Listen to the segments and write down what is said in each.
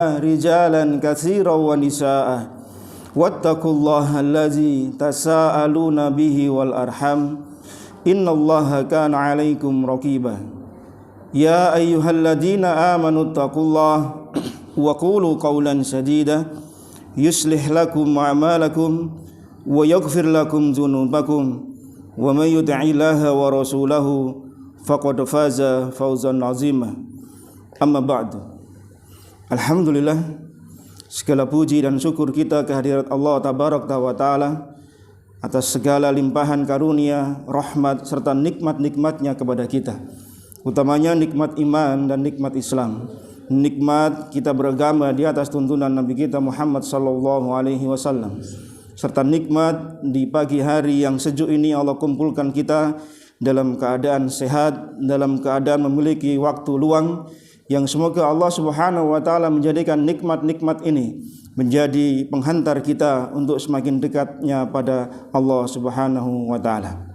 rijalan katsiran wa nisaa wattaqullaha allazi tasaaluna bihi wal arham innallaha kana 'alaikum raqiba ya ayyuhalladzina amanu taqullaha wa qulu qawlan sadida yuslih lakum a'malakum wa yaghfir lakum dzunubakum wa may yuti'illaha wa rasulahu faqad faza fawzan 'azima. Amma ba'du. Alhamdulillah, segala puji dan syukur kita kehadirat Allah Tabaraka wa Ta'ala atas segala limpahan karunia, rahmat serta nikmat-nikmatnya kepada kita, utamanya nikmat iman dan nikmat Islam, nikmat kita beragama di atas tuntunan Nabi kita Muhammad sallallahu alaihi wasallam, serta nikmat di pagi hari yang sejuk ini Allah kumpulkan kita dalam keadaan sehat, dalam keadaan memiliki waktu luang, yang semoga Allah Subhanahu wa Ta'ala menjadikan nikmat-nikmat ini menjadi penghantar kita untuk semakin dekatnya pada Allah Subhanahu wa Ta'ala.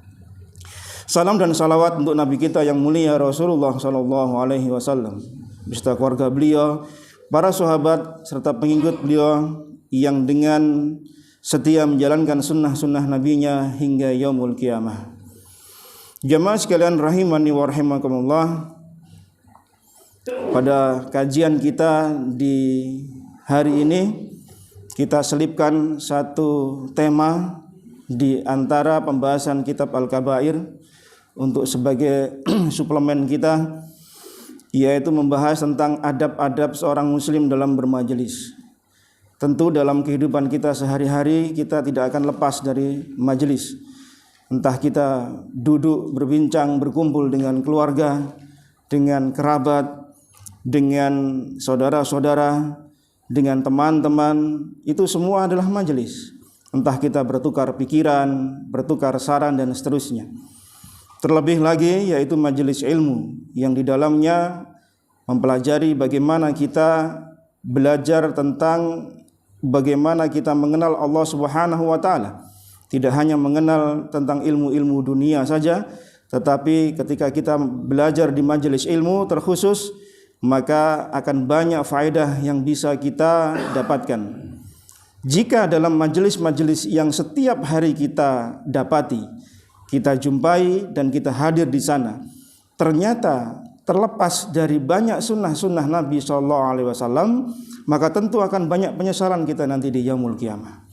Salam dan salawat untuk Nabi kita yang mulia Rasulullah sallallahu alaihi wasallam beserta keluarga beliau, para sahabat serta pengikut beliau yang dengan setia menjalankan sunnah-sunnah nabinya hingga yaumul qiyamah. Jamaah sekalian rahimani wa rahimakumullah, pada kajian kita di hari ini kita selipkan satu tema di antara pembahasan kitab Al-Kabair untuk sebagai suplemen kita, yaitu membahas tentang adab-adab seorang muslim dalam bermajelis. Tentu dalam kehidupan kita sehari-hari kita tidak akan lepas dari majelis. Entah kita duduk berbincang berkumpul dengan keluarga, dengan kerabat, dengan saudara-saudara, dengan teman-teman, itu semua adalah majelis. Entah kita bertukar pikiran, bertukar saran dan seterusnya. Terlebih lagi yaitu majelis ilmu yang di dalamnya mempelajari bagaimana kita belajar tentang bagaimana kita mengenal Allah Subhanahu wa Ta'ala. Tidak hanya mengenal tentang ilmu-ilmu dunia saja, tetapi ketika kita belajar di majelis ilmu terkhusus, maka akan banyak faedah yang bisa kita dapatkan. Jika dalam majelis-majelis yang setiap hari kita dapati, kita jumpai dan kita hadir di sana, ternyata terlepas dari banyak sunnah-sunnah Nabi SAW, maka tentu akan banyak penyesalan kita nanti di yaumul qiyamah.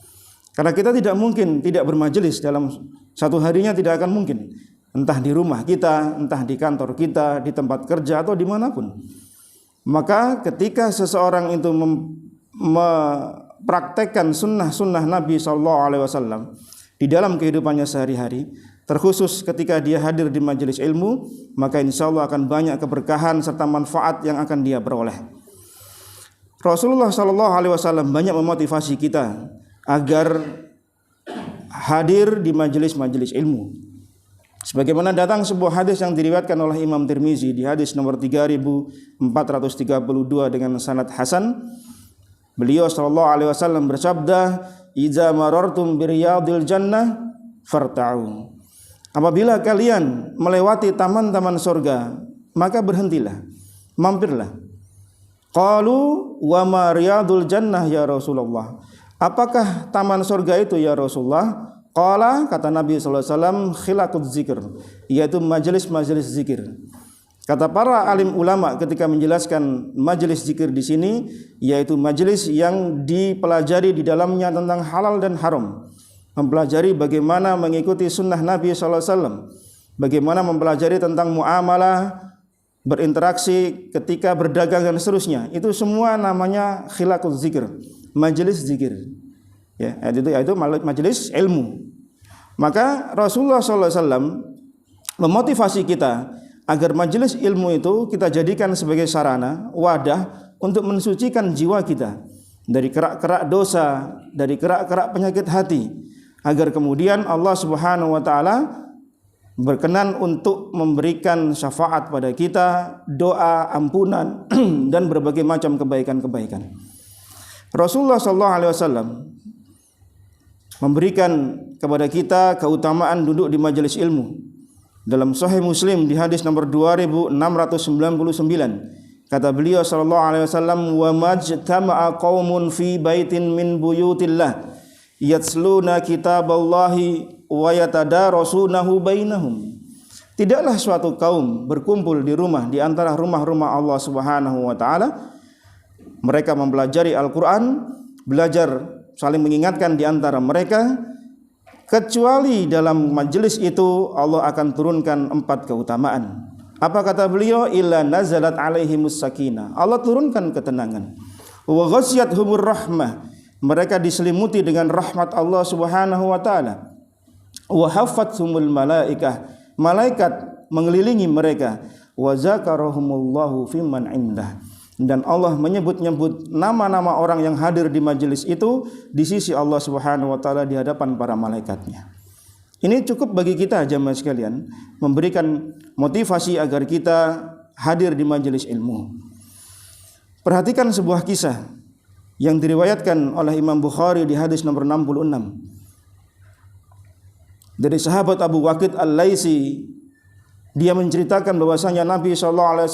Karena kita tidak mungkin tidak bermajelis dalam satu harinya, tidak akan mungkin. Entah di rumah kita, entah di kantor kita, di tempat kerja atau dimanapun. Maka ketika seseorang itu mempraktekkan sunnah-sunnah Nabi SAW di dalam kehidupannya sehari-hari, terkhusus ketika dia hadir di majelis ilmu, maka insya Allah akan banyak keberkahan serta manfaat yang akan dia peroleh. Rasulullah SAW banyak memotivasi kita agar hadir di majelis-majelis ilmu. Sebagaimana datang sebuah hadis yang diriwayatkan oleh Imam Tirmizi di hadis nomor 3432 dengan sanad hasan. Beliau sallallahu alaihi wasallam bersabda, "Idza marartum biriyadil jannah farta'u." Apabila kalian melewati taman-taman surga, maka berhentilah, mampirlah. Qalu wa ma riyadul jannah ya Rasulullah. Apakah taman surga itu ya Rasulullah? Qala, kata Nabi sallallahu alaihi wasallam, khilaquz zikr, yaitu majelis-majelis zikir. Kata para alim ulama ketika menjelaskan majelis zikir di sini, yaitu majelis yang dipelajari di dalamnya tentang halal dan haram, mempelajari bagaimana mengikuti sunnah Nabi sallallahu alaihi wasallam, bagaimana mempelajari tentang muamalah, berinteraksi ketika berdagang dan seterusnya. Itu semua namanya khilaquz zikr, majelis zikir. Ya, yaitu majelis ilmu. Maka Rasulullah SAW memotivasi kita agar majelis ilmu itu kita jadikan sebagai sarana, wadah untuk mensucikan jiwa kita dari kerak-kerak dosa, dari kerak-kerak penyakit hati, agar kemudian Allah Subhanahu wa Ta'ala berkenan untuk memberikan syafaat pada kita, doa, ampunan dan berbagai macam kebaikan-kebaikan. Rasulullah SAW memberikan kepada kita keutamaan duduk di majelis ilmu. Dalam Sahih Muslim di hadis nomor 2699 Kata beliau sallallahu alaihi wasallam, "Wa majtama'a qaumun fi baitin min buyutillah yatsluna kitaballahi wa yatadarasunahu bainahum." Tidaklah suatu kaum berkumpul di rumah di antara rumah-rumah Allah Subhanahu wa taala, mereka mempelajari Al-Qur'an, belajar saling mengingatkan di antara mereka, kecuali dalam majelis itu Allah akan turunkan 4 keutamaan. Apa kata beliau? Illa nazalat alaihimus sakinah. Allah turunkan ketenangan. Wa ghasyiyatuhumur rahmah. Mereka diselimuti dengan rahmat Allah Subhanahu wa taala. Wa haffathumul malaikah. Malaikat mengelilingi mereka. Wa zakarahumullahu fimman indah. Dan Allah menyebut-nyebut nama-nama orang yang hadir di majelis itu di sisi Allah Subhanahu wa taala di hadapan para malaikatnya. Ini cukup bagi kita jamaah sekalian, memberikan motivasi agar kita hadir di majelis ilmu. Perhatikan sebuah kisah yang diriwayatkan oleh Imam Bukhari di hadis nomor 66. Dari sahabat Abu Waqid Al-Laisi, dia menceritakan bahwasanya Nabi SAW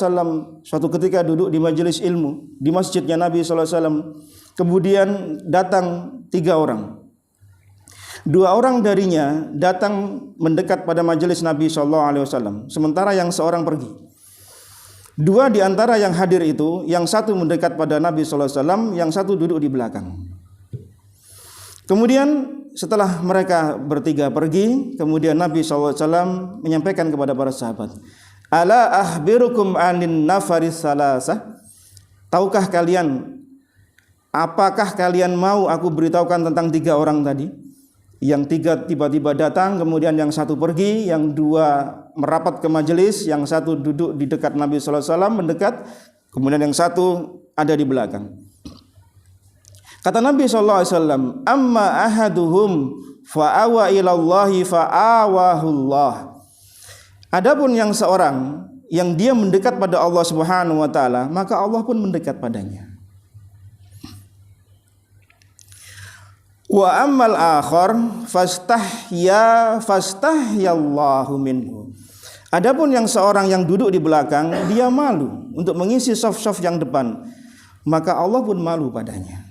suatu ketika duduk di majelis ilmu di masjidnya Nabi SAW. Kemudian datang 3 orang. 2 orang darinya datang mendekat pada majelis Nabi SAW, sementara yang seorang pergi. 2 di antara yang hadir itu, yang satu mendekat pada Nabi SAW, yang satu duduk di belakang. Kemudian setelah mereka bertiga pergi, kemudian Nabi SAW menyampaikan kepada para sahabat, "Ala akhbirukum anin nafaris salasah?" Tahukah kalian, apakah kalian mau aku beritahukan tentang 3 orang tadi? Yang 3 tiba-tiba datang, kemudian yang satu pergi, yang 2 merapat ke majelis, yang satu duduk di dekat Nabi sallallahu alaihi wasallam mendekat, kemudian yang satu ada di belakang. Kata Nabi sallallahu alaihi wasallam, "Amma ahaduhum fa'awa ilallahi fa'awahullah." Adapun yang seorang yang dia mendekat pada Allah Subhanahu wa taala, maka Allah pun mendekat padanya. Wa ammal akhar fastahyallahu minhu. Adapun yang seorang yang duduk di belakang, dia malu untuk mengisi saf-saf yang depan, maka Allah pun malu padanya.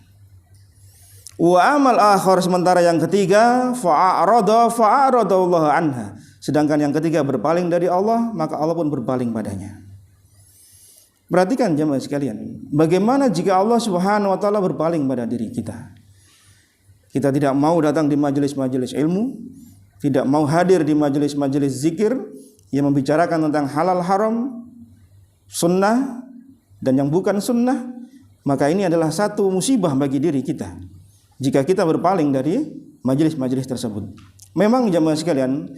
Wa amal akhar, sementara yang ketiga, fa'aradallahu anha. Sedangkan yang ketiga berpaling dari Allah, maka Allah pun berpaling padanya. Perhatikan jemaah sekalian, bagaimana jika Allah Subhanahu wa taala berpaling pada diri kita? Kita tidak mau datang di majelis-majelis ilmu, tidak mau hadir di majelis-majelis zikir yang membicarakan tentang halal haram, sunnah dan yang bukan sunnah, maka ini adalah satu musibah bagi diri kita jika kita berpaling dari majelis-majelis tersebut. Memang jamaah sekalian,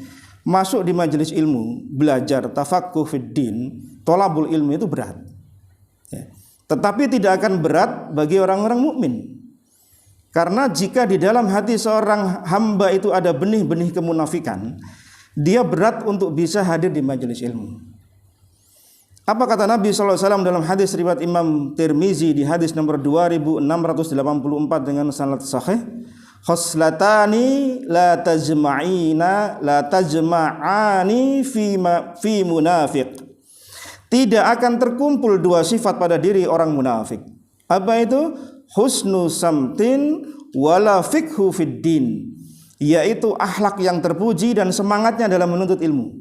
masuk di majelis ilmu, belajar tafaqquh fid din, thalabul ilmu itu berat. Tetapi tidak akan berat bagi orang-orang mukmin. Karena jika di dalam hati seorang hamba itu ada benih-benih kemunafikan, dia berat untuk bisa hadir di majelis ilmu. Apa kata Nabi SAW dalam hadis riwayat Imam Tirmizi di hadis nomor 2684 dengan sanad sahih? Khoslatani la tajma'ani fi munafiq. Tidak akan terkumpul 2 sifat pada diri orang munafik. Apa itu? Husnu samtin wala fikhu fid din, yaitu akhlak yang terpuji dan semangatnya dalam menuntut ilmu.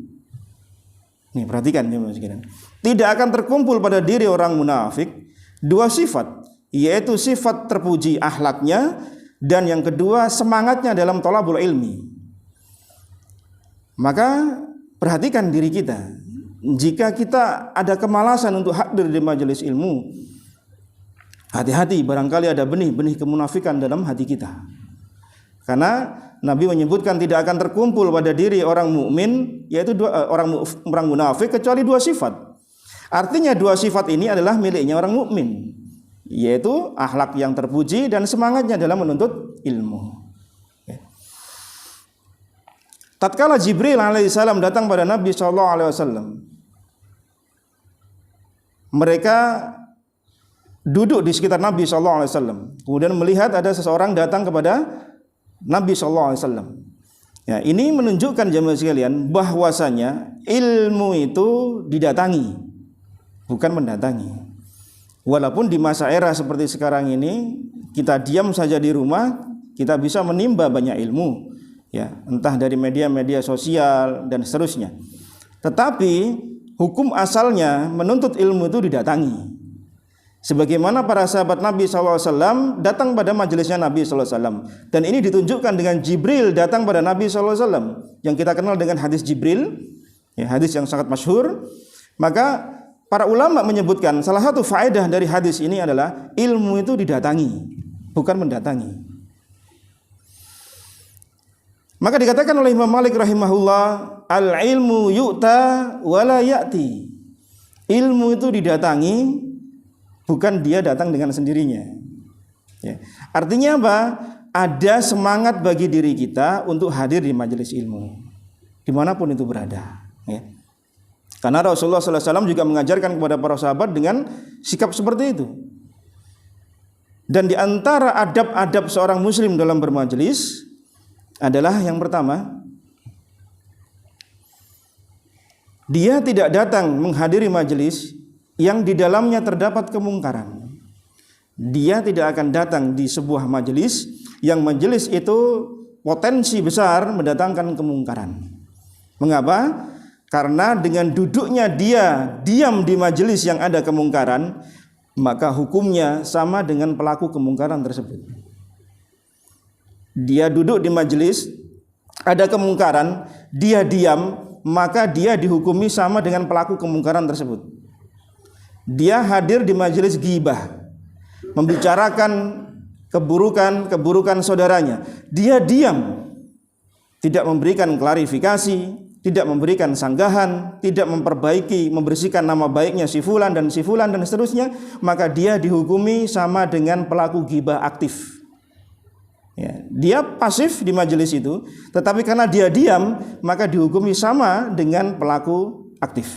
Nih perhatikan jemaah sekalian. Tidak akan terkumpul pada diri orang munafik 2 sifat, yaitu sifat terpuji akhlaknya dan yang kedua semangatnya dalam thalabul ilmi. Maka perhatikan diri kita. Jika kita ada kemalasan untuk hadir di majelis ilmu, hati-hati, barangkali ada benih-benih kemunafikan dalam hati kita. Karena Nabi menyebutkan tidak akan terkumpul pada diri orang mukmin, yaitu orang munafik, kecuali 2 sifat. Artinya 2 sifat ini adalah miliknya orang mukmin, yaitu akhlak yang terpuji dan semangatnya dalam menuntut ilmu. Tatkala Jibril alaihissalam datang pada Nabi SAW, mereka duduk di sekitar Nabi SAW. Kemudian melihat ada seseorang datang kepada Nabi SAW. Ya, ini menunjukkan jemaah sekalian bahwasanya ilmu itu didatangi, bukan mendatangi. Walaupun di masa era seperti sekarang ini kita diam saja di rumah, kita bisa menimba banyak ilmu, ya, entah dari media-media sosial dan seterusnya. Tetapi hukum asalnya menuntut ilmu itu didatangi. Sebagaimana para sahabat Nabi SAW datang pada majelisnya Nabi SAW, dan ini ditunjukkan dengan Jibril datang pada Nabi SAW, yang kita kenal dengan hadis Jibril, ya, hadis yang sangat masyhur. Maka para ulama menyebutkan salah satu faedah dari hadis ini adalah ilmu itu didatangi, bukan mendatangi. Maka dikatakan oleh Imam Malik rahimahullah, al-ilmu yu'ta wa la ya'ti. Ilmu itu didatangi, bukan dia datang dengan sendirinya. Ya. Artinya apa? Ada semangat bagi diri kita untuk hadir di majelis ilmu, dimanapun itu berada. Ya. Karena Rasulullah SAW juga mengajarkan kepada para sahabat dengan sikap seperti itu. Dan di antara adab-adab seorang muslim dalam bermajelis adalah yang pertama, dia tidak datang menghadiri majelis yang di dalamnya terdapat kemungkaran. Dia tidak akan datang di sebuah majelis yang majelis itu potensi besar mendatangkan kemungkaran. Mengapa? Karena dengan duduknya dia diam di majelis yang ada kemungkaran, maka hukumnya sama dengan pelaku kemungkaran tersebut. Dia duduk di majelis, ada kemungkaran, dia diam, maka dia dihukumi sama dengan pelaku kemungkaran tersebut. Dia hadir di majelis ghibah, membicarakan keburukan saudaranya. Dia diam, tidak memberikan klarifikasi, tidak memberikan sanggahan, tidak memperbaiki, membersihkan nama baiknya si fulan dan seterusnya, maka dia dihukumi sama dengan pelaku ghibah aktif. Ya, dia pasif di majelis itu, tetapi karena dia diam, maka dihukumi sama dengan pelaku aktif.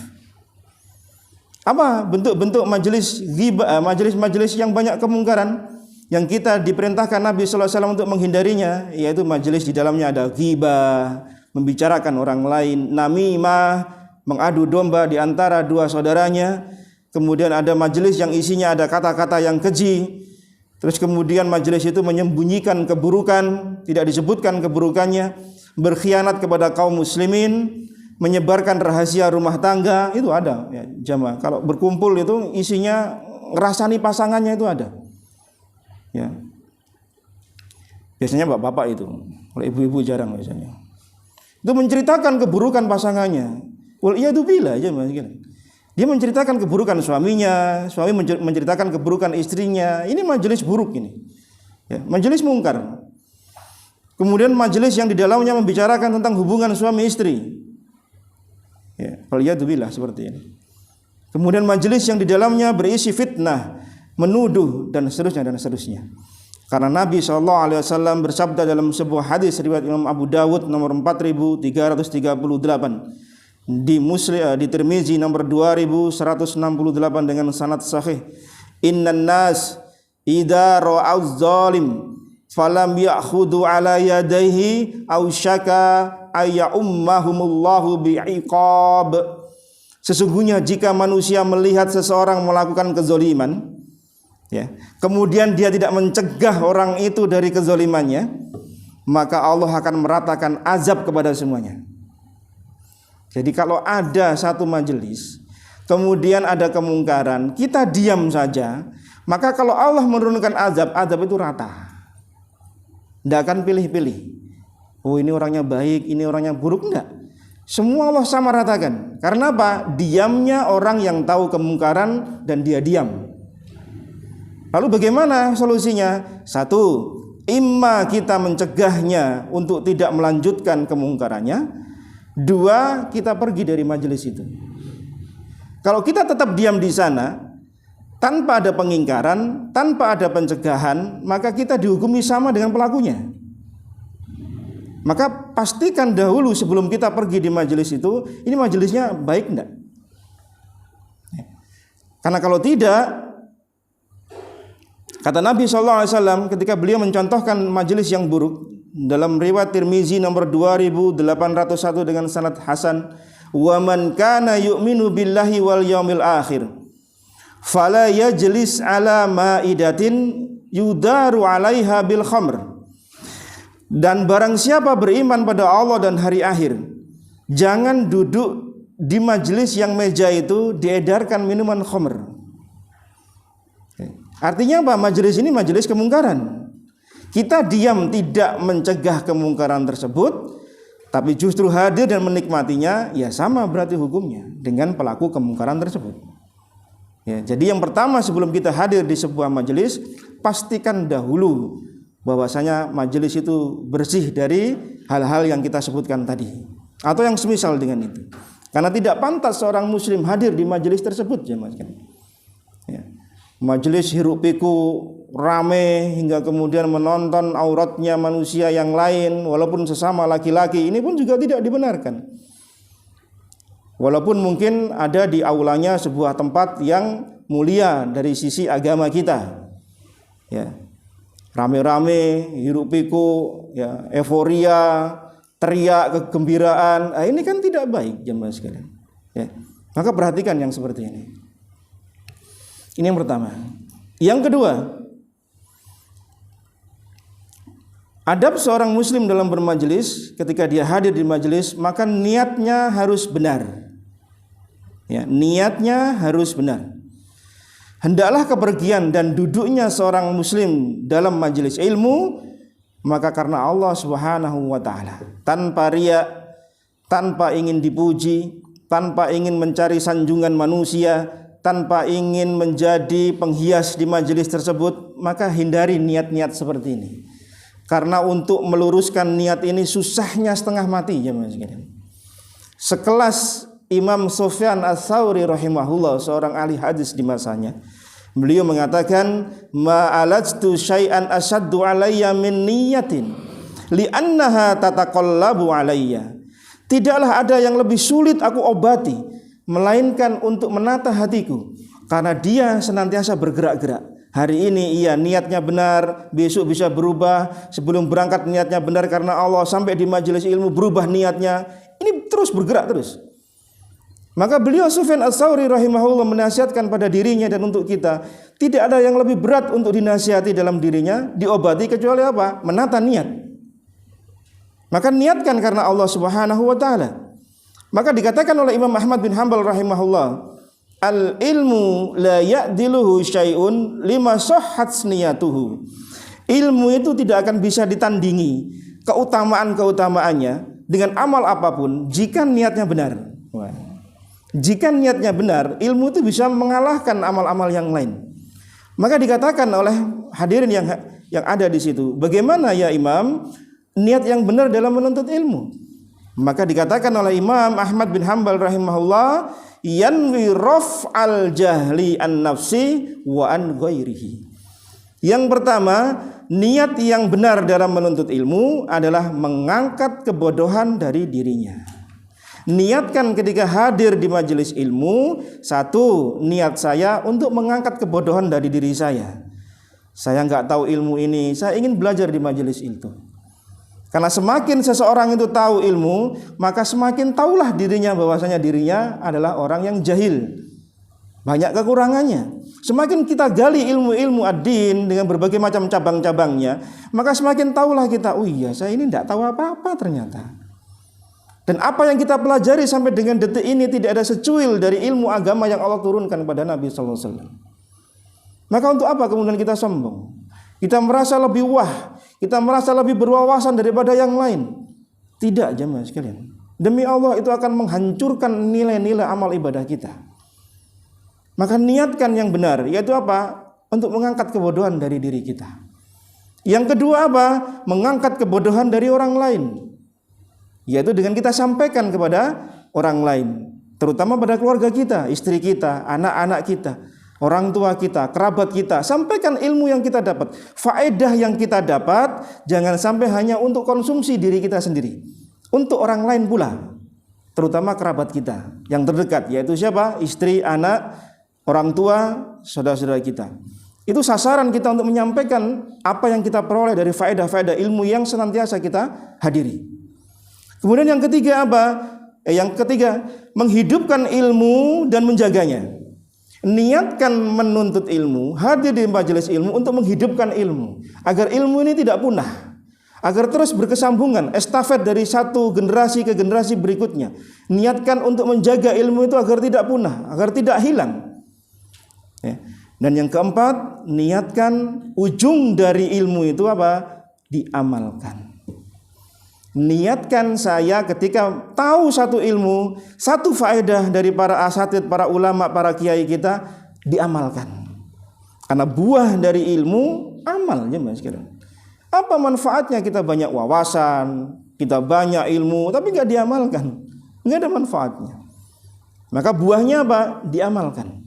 Apa bentuk-bentuk majelis ghibah, majelis-majelis yang banyak kemungkaran yang kita diperintahkan Nabi SAW untuk menghindarinya, yaitu majelis di dalamnya ada ghibah, membicarakan orang lain, namimah, mengadu domba di antara dua saudaranya. Kemudian ada majelis yang isinya ada kata-kata yang keji. Terus kemudian majelis itu menyembunyikan keburukan, tidak disebutkan keburukannya, berkhianat kepada kaum muslimin, menyebarkan rahasia rumah tangga, itu ada ya, jamaah. Kalau berkumpul itu isinya ngerasani pasangannya, itu ada. Ya. Biasanya bapak-bapak itu, kalau ibu-ibu jarang biasanya. Itu menceritakan keburukan pasangannya. Wal iyadu billah aja Mas. Dia menceritakan keburukan suaminya, suami menceritakan keburukan istrinya. Ini majelis buruk ini. Ya, majelis mungkar. Kemudian majelis yang di dalamnya membicarakan tentang hubungan suami istri. Ya, wal iyadu billah seperti ini. Kemudian majelis yang di dalamnya berisi fitnah, menuduh dan seterusnya. Karena Nabi SAW bersabda dalam sebuah hadis riwayat Imam Abu Dawud nomor 4338, di Tirmizi nomor 2168 dengan sanad sahih, innan nas idza ra'az zalim falam ya'khudhu ala yadayhi aw syaka ay ummahumullahu bi'iqab. Sesungguhnya jika manusia melihat seseorang melakukan kezaliman, ya, kemudian dia tidak mencegah orang itu dari kezalimannya, maka Allah akan meratakan azab kepada semuanya. Jadi kalau ada satu majelis, kemudian ada kemungkaran, kita diam saja, maka kalau Allah menurunkan azab itu rata. Tidak akan pilih-pilih. Oh ini orangnya baik, ini orangnya buruk, enggak. Semua Allah sama ratakan. Karena apa? Diamnya orang yang tahu kemungkaran dan dia diam. Lalu bagaimana solusinya? Satu, imma kita mencegahnya untuk tidak melanjutkan kemungkarannya. Dua, kita pergi dari majelis itu. Kalau kita tetap diam di sana tanpa ada pengingkaran, tanpa ada pencegahan, maka kita dihukumi sama dengan pelakunya. Maka pastikan dahulu sebelum kita pergi di majelis itu, ini majelisnya baik enggak? Karena kalau tidak, kata Nabi SAW ketika beliau mencontohkan majelis yang buruk dalam riwayat Tirmizi nomor 2801 dengan sanad hasan, wa man kana yu'minu billahi wal yaumil akhir fala yajlis ala ma'idatin yudaru 'alaiha bil khamr. Dan barang siapa beriman pada Allah dan hari akhir, jangan duduk di majelis yang meja itu diedarkan minuman khamr. Artinya apa? Majelis ini majelis kemungkaran. Kita diam tidak mencegah kemungkaran tersebut, tapi justru hadir dan menikmatinya, ya sama berarti hukumnya dengan pelaku kemungkaran tersebut. Ya, jadi yang pertama sebelum kita hadir di sebuah majelis, pastikan dahulu bahwasanya majelis itu bersih dari hal-hal yang kita sebutkan tadi atau yang semisal dengan itu. Karena tidak pantas seorang muslim hadir di majelis tersebut, jemaah sekalian. Ya. Majelis hiruk pikuk rame hingga kemudian menonton auratnya manusia yang lain walaupun sesama laki-laki, ini pun juga tidak dibenarkan. Walaupun mungkin ada di aulanya sebuah tempat yang mulia dari sisi agama kita. Ya. Rame-rame, hiruk pikuk, ya, euforia, teriak, kegembiraan. Ini kan tidak baik, jemaah sekalian. Ya. Maka perhatikan yang seperti ini. Ini yang pertama. Yang kedua, adab seorang muslim dalam bermajelis, ketika dia hadir di majelis, maka niatnya harus benar. Ya, niatnya harus benar. Hendaklah kepergian dan duduknya seorang muslim dalam majelis ilmu, maka karena Allah Subhanahu wa taala, tanpa riya, tanpa ingin dipuji, tanpa ingin mencari sanjungan manusia, tanpa ingin menjadi penghias di majelis tersebut, maka hindari niat-niat seperti ini. Karena untuk meluruskan niat ini susahnya setengah mati, jemaah sekalian. Sekelas Imam Sufyan Ats-Tsauri rahimahullah, seorang ahli hadis di masanya, beliau mengatakan, ma'alajtu syai'an asyaddu alayya min niyatin li'annaha tataqallabu alayya. Tidaklah ada yang lebih sulit aku obati melainkan untuk menata hatiku, karena dia senantiasa bergerak-gerak. Hari ini ia niatnya benar, besok bisa berubah. Sebelum berangkat niatnya benar karena Allah, sampai di majelis ilmu berubah niatnya. Ini terus bergerak terus. Maka beliau Sufyan Ats-Tsauri rahimahullah menasihatkan pada dirinya dan untuk kita, tidak ada yang lebih berat untuk dinasihati dalam dirinya, diobati kecuali apa? Menata niat. Maka niatkan karena Allah Subhanahu wa taala. Maka dikatakan oleh Imam Ahmad bin Hanbal rahimahullah, al ilmu la ya'diluhu syai'un lima sahhat niyatuhu. Ilmu itu tidak akan bisa ditandingi keutamaan-keutamaannya dengan amal apapun jika niatnya benar. Jika niatnya benar, ilmu itu bisa mengalahkan amal-amal yang lain. Maka dikatakan oleh hadirin yang ada di situ, bagaimana ya Imam niat yang benar dalam menuntut ilmu? Maka dikatakan oleh Imam Ahmad bin Hanbal rahimahullah, yanwi raf'al jahli an nafsi wa an ghairihi. Yang pertama, niat yang benar dalam menuntut ilmu adalah mengangkat kebodohan dari dirinya. Niatkan ketika hadir di majelis ilmu, satu, niat saya untuk mengangkat kebodohan dari diri saya. Saya nggak tahu ilmu ini, saya ingin belajar di majelis itu. Karena semakin seseorang itu tahu ilmu, maka semakin tahulah dirinya bahwasanya dirinya adalah orang yang jahil, banyak kekurangannya. Semakin kita gali ilmu-ilmu ad-din dengan berbagai macam cabang-cabangnya, maka semakin tahulah kita, oh iya saya ini tidak tahu apa-apa ternyata. Dan apa yang kita pelajari sampai dengan detik ini tidak ada secuil dari ilmu agama yang Allah turunkan kepada Nabi sallallahu alaihi wasallam. Maka untuk apa kemudian kita sombong? Kita merasa lebih wah, kita merasa lebih berwawasan daripada yang lain. Tidak, jemaah sekalian. Demi Allah itu akan menghancurkan nilai-nilai amal ibadah kita. Maka niatkan yang benar, yaitu apa? Untuk mengangkat kebodohan dari diri kita. Yang kedua apa? Mengangkat kebodohan dari orang lain, yaitu dengan kita sampaikan kepada orang lain, terutama pada keluarga kita, istri kita, anak-anak kita, orang tua kita, kerabat kita. Sampaikan ilmu yang kita dapat, faedah yang kita dapat. Jangan sampai hanya untuk konsumsi diri kita sendiri, untuk orang lain pula, terutama kerabat kita yang terdekat, yaitu siapa? Istri, anak, orang tua, saudara-saudara kita. Itu sasaran kita untuk menyampaikan apa yang kita peroleh dari faedah-faedah ilmu yang senantiasa kita hadiri. Kemudian yang ketiga apa? Yang ketiga, menghidupkan ilmu dan menjaganya. Niatkan menuntut ilmu, hadir di majelis ilmu untuk menghidupkan ilmu, agar ilmu ini tidak punah, agar terus berkesambungan, estafet dari satu generasi ke generasi berikutnya. Niatkan untuk menjaga ilmu itu agar tidak punah, agar tidak hilang. Ya. Dan yang keempat, niatkan ujung dari ilmu itu apa? Diamalkan. Niatkan saya ketika tahu satu ilmu, satu faedah dari para asatidz, para ulama, para kiai kita, diamalkan. Karena buah dari ilmu amal, jemaah sekalian. Apa manfaatnya kita banyak wawasan, kita banyak ilmu, tapi nggak diamalkan, nggak ada manfaatnya. Maka buahnya apa? Diamalkan.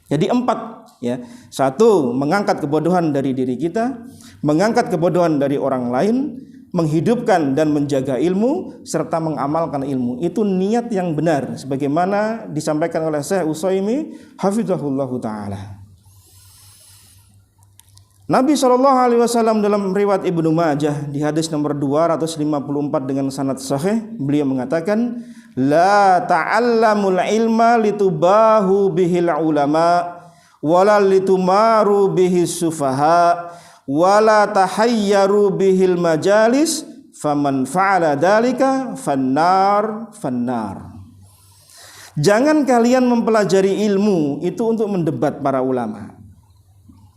Jadi 4, ya. 1, mengangkat kebodohan dari diri kita, mengangkat kebodohan dari orang lain, menghidupkan dan menjaga ilmu, serta mengamalkan ilmu. Itu niat yang benar, sebagaimana disampaikan oleh Syekh Utsaimin hafizahullahu taala. Nabi SAW dalam riwayat Ibnu Majah di hadis nomor 254 dengan sanad sahih, beliau mengatakan, la ta'allamul ilma litubahu bihil ulama wala litumaru bihis sufaha wala tahayyaru bihil majalis faman fa'ala dzalika fannar. Jangan kalian mempelajari ilmu itu untuk mendebat para ulama.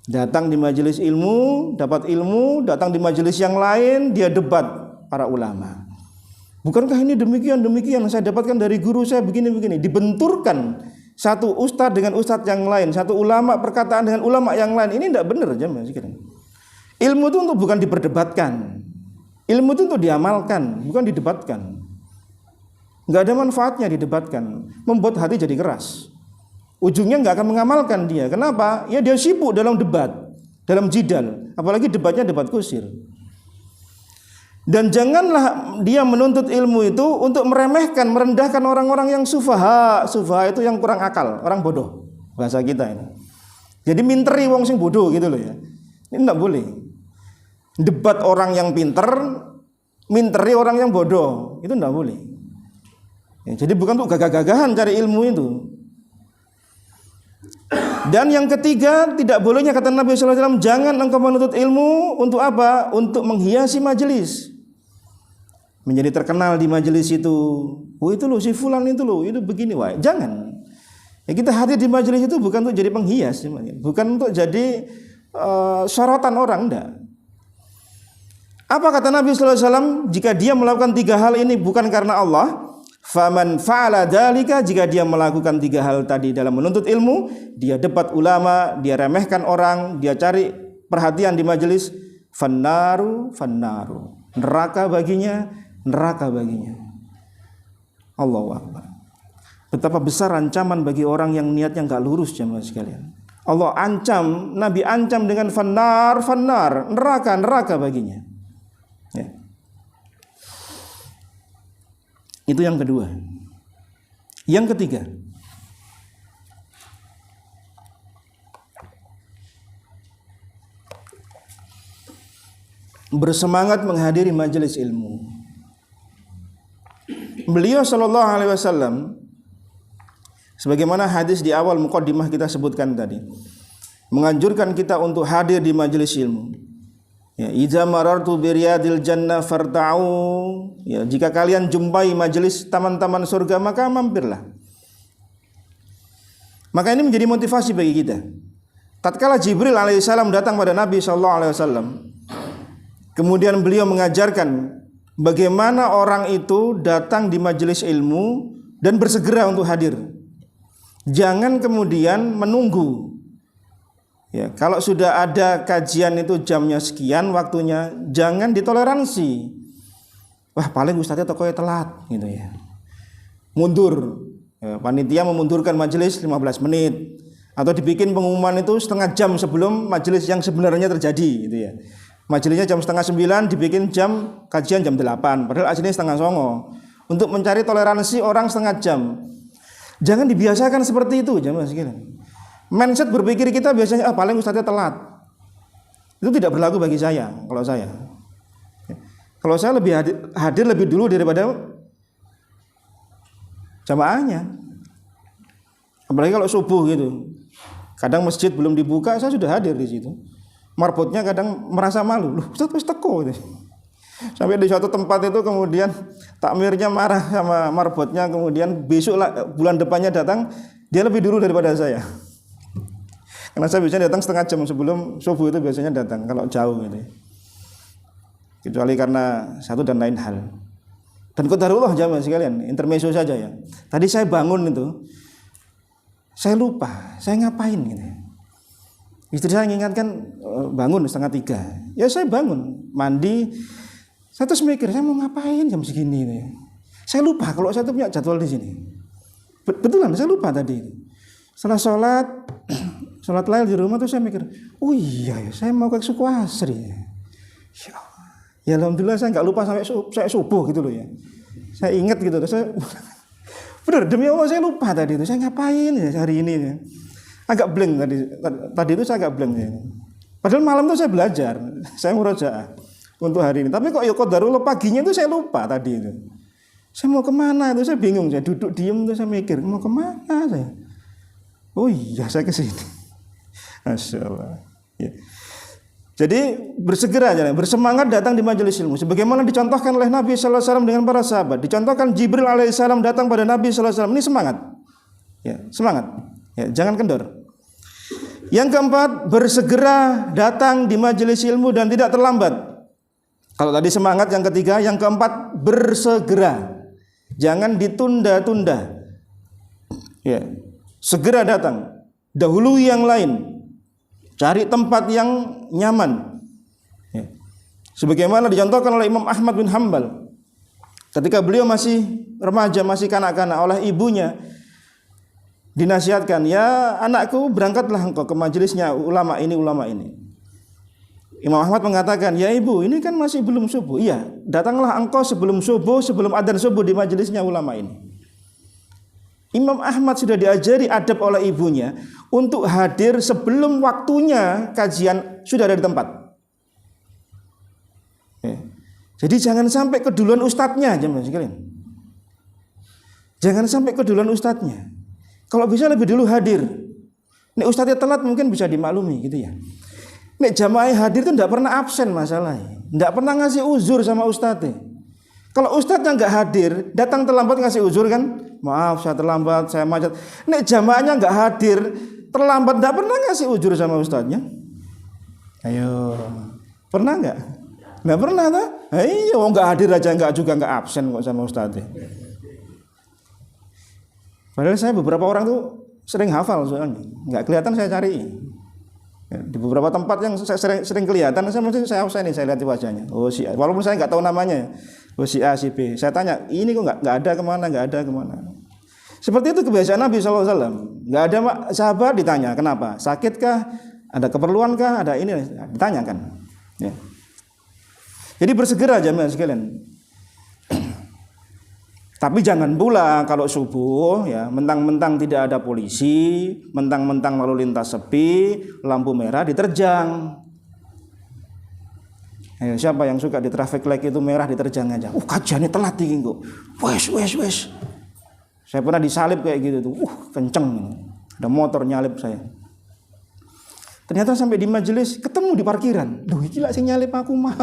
Datang di majelis ilmu, dapat ilmu, datang di majelis yang lain, dia debat para ulama. Bukankah ini demikian saya dapatkan dari guru saya begini. Dibenturkan satu ustadz dengan ustadz yang lain, satu ulama perkataan dengan ulama yang lain. Ini tidak benar, jemaah sekalian. Ilmu itu untuk bukan diperdebatkan. Ilmu itu untuk diamalkan, bukan didebatkan. Enggak ada manfaatnya didebatkan, membuat hati jadi keras. Ujungnya enggak akan mengamalkan dia. Kenapa? Ya dia sibuk dalam debat, dalam jidal, apalagi debatnya debat kusir. Dan janganlah dia menuntut ilmu itu untuk meremehkan, merendahkan orang-orang yang sufaha. Sufaha itu yang kurang akal, orang bodoh, bahasa kita ini. Jadi minteri wong sing bodoh gitu loh ya. Ini enggak boleh. Debat orang yang pinter, minteri orang yang bodoh, itu enggak boleh. Ya, jadi bukan untuk gagah-gagahan cari ilmu itu. Dan yang ketiga, tidak bolehnya kata Nabi SAW, jangan engkau menuntut ilmu untuk apa? Untuk menghiasi majelis, menjadi terkenal di majelis itu. Oh itu loh si fulan itu loh, itu begini wah. Jangan. Ya, kita hadir di majelis itu bukan untuk jadi penghias, bukan untuk jadi sorotan orang, enggak. Apa kata Nabi SAW? Jika dia melakukan 3 hal ini bukan karena Allah, faman fa'ala dzalika, jika dia melakukan 3 hal tadi dalam menuntut ilmu, dia debat ulama, dia remehkan orang, dia cari perhatian di majelis, fannaru, neraka baginya. Allahu Akbar. Betapa besar ancaman bagi orang yang niatnya enggak lurus, jemaah sekalian. Allah ancam, Nabi ancam dengan fannar, neraka baginya. Ya. Itu yang kedua. Yang ketiga, bersemangat menghadiri majelis ilmu. Beliau sallallahu alaihi wasallam, sebagaimana hadis di awal muqaddimah kita sebutkan tadi, menganjurkan kita untuk hadir di majelis ilmu. Ya, idza marartu bi riyadil jannah farta'u. Ya, jika kalian jumpai majelis taman-taman surga, maka mampirlah. Maka ini menjadi motivasi bagi kita. Tatkala Jibril alaihissalam datang pada Nabi sallallahu alaihi wasallam, kemudian beliau mengajarkan bagaimana orang itu datang di majelis ilmu dan bersegera untuk hadir. Jangan kemudian menunggu. Ya, kalau sudah ada kajian itu jamnya sekian waktunya, jangan ditoleransi. Wah, paling ustadznya tokohnya telat gitu ya. Mundur. Ya, panitia memundurkan majelis 15 menit atau dibikin pengumuman itu setengah jam sebelum majelis yang sebenarnya terjadi gitu ya. Majelisnya jam 8:30, dibikin kajian jam 8, padahal aslinya 8:30. Untuk mencari toleransi orang setengah jam. Jangan dibiasakan seperti itu, jemaah sekalian. Mindset berpikir kita biasanya paling ustadznya telat. Itu tidak berlaku bagi saya. Kalau saya lebih hadir lebih dulu daripada jamaahnya. Apalagi kalau subuh gitu. Kadang masjid belum dibuka, saya sudah hadir di situ. Marbotnya kadang merasa malu, loh Ustaz wis teko gitu. Sampai di suatu tempat itu kemudian takmirnya marah sama marbotnya, kemudian besok bulan depannya datang, dia lebih dulu daripada saya. Karena saya biasanya datang setengah jam sebelum subuh itu biasanya datang kalau jauh gitu. Kecuali karena satu dan lain hal. Dan qadarullah jamaah sekalian, intermezzo saja ya. Tadi saya bangun itu, saya lupa, saya ngapain gitu. Istri saya mengingatkan bangun 2:30. Ya saya bangun, mandi. Saya terus mikir, saya mau ngapain jam segini ini? Saya lupa kalau saya tuh punya jadwal di sini. Betulan, saya lupa tadi. Setelah sholat lail di rumah tuh saya mikir, oh iya ya, saya mau ke suku asri. Ya alhamdulillah saya nggak lupa sampai saya subuh gitu loh ya. Saya ingat gitu, saya benar demi Allah saya lupa tadi itu. Saya ngapain ya hari ini ya? Agak blank tadi itu saya agak blank ya. Padahal malam tuh saya belajar, saya murojaah untuk hari ini. Tapi kok ya qadarullah paginya itu saya lupa tadi itu. Saya mau kemana itu saya bingung, saya duduk diem tuh saya mikir mau kemana saya. Oh iya saya ke sini. Masya Allah. Ya. Jadi bersegera aja, bersemangat datang di majelis ilmu. Sebagaimana dicontohkan oleh Nabi Sallallahu Alaihi Wasallam dengan para sahabat. Dicontohkan Jibril Alaihissalam datang pada Nabi Sallallahu Alaihi Wasallam. Ini semangat. Ya, semangat. Ya, jangan kendor. Yang keempat, bersegera datang di majelis ilmu dan tidak terlambat. Kalau tadi semangat, yang ketiga, yang keempat bersegera. Jangan ditunda-tunda. Ya, segera datang. Dahului yang lain. Cari tempat yang nyaman. Ya. Sebagaimana dicontohkan oleh Imam Ahmad bin Hanbal. Ketika beliau masih remaja, masih kanak-kanak, oleh ibunya dinasihatkan, ya anakku berangkatlah engkau ke majelisnya ulama ini, ulama ini. Imam Ahmad mengatakan, ya ibu ini kan masih belum subuh. Iya, datanglah engkau sebelum subuh, sebelum adzan subuh di majelisnya ulama ini. Imam Ahmad sudah diajari adab oleh ibunya untuk hadir sebelum waktunya kajian sudah ada di tempat. Jadi jangan sampai keduluan ustadznya, jemaah sekalian. Jangan sampai keduluan ustadznya. Kalau bisa lebih dulu hadir. Nek ustadznya telat mungkin bisa dimaklumi gitu ya. Nek jamaah hadir itu tidak pernah absen masalahnya. Tidak pernah ngasih uzur sama ustadznya. Kalau ustadznya nggak hadir, datang terlambat ngasih uzur kan? Maaf saya terlambat, saya macet. Nek jamaahnya nggak hadir, terlambat tidak pernah ngasih uzur sama ustadznya. Ayo, pernah nggak? Nggak pernah tak? Iya, nggak hadir aja nggak absen kok sama ustadznya. Padahal saya beberapa orang tuh sering hafal soalnya, nggak kelihatan saya cari. Di beberapa tempat yang saya sering kelihatan, saya lihat di wajahnya. Oh si A, walaupun saya nggak tahu namanya. Oh si A, si B. Saya tanya, ini kok nggak ada kemana, nggak ada kemana. Seperti itu kebiasaan Nabi SAW. Nggak ada sahabat ditanya, kenapa? Sakitkah? Ada keperluankah? Ada ini? Ditanyakan. Ya. Jadi bersegera jemaah sekalian. Tapi jangan pula kalau subuh ya mentang-mentang tidak ada polisi, mentang-mentang lalu lintas sepi, lampu merah diterjang. Ayo, siapa yang suka di traffic light itu merah diterjang aja? Kajiannya telat nih kok. Wes. Saya pernah disalip kayak gitu tuh. Kenceng. Ada motor nyalip saya. Ternyata sampai di majelis ketemu di parkiran. Duh, gila sih nyalip aku mah.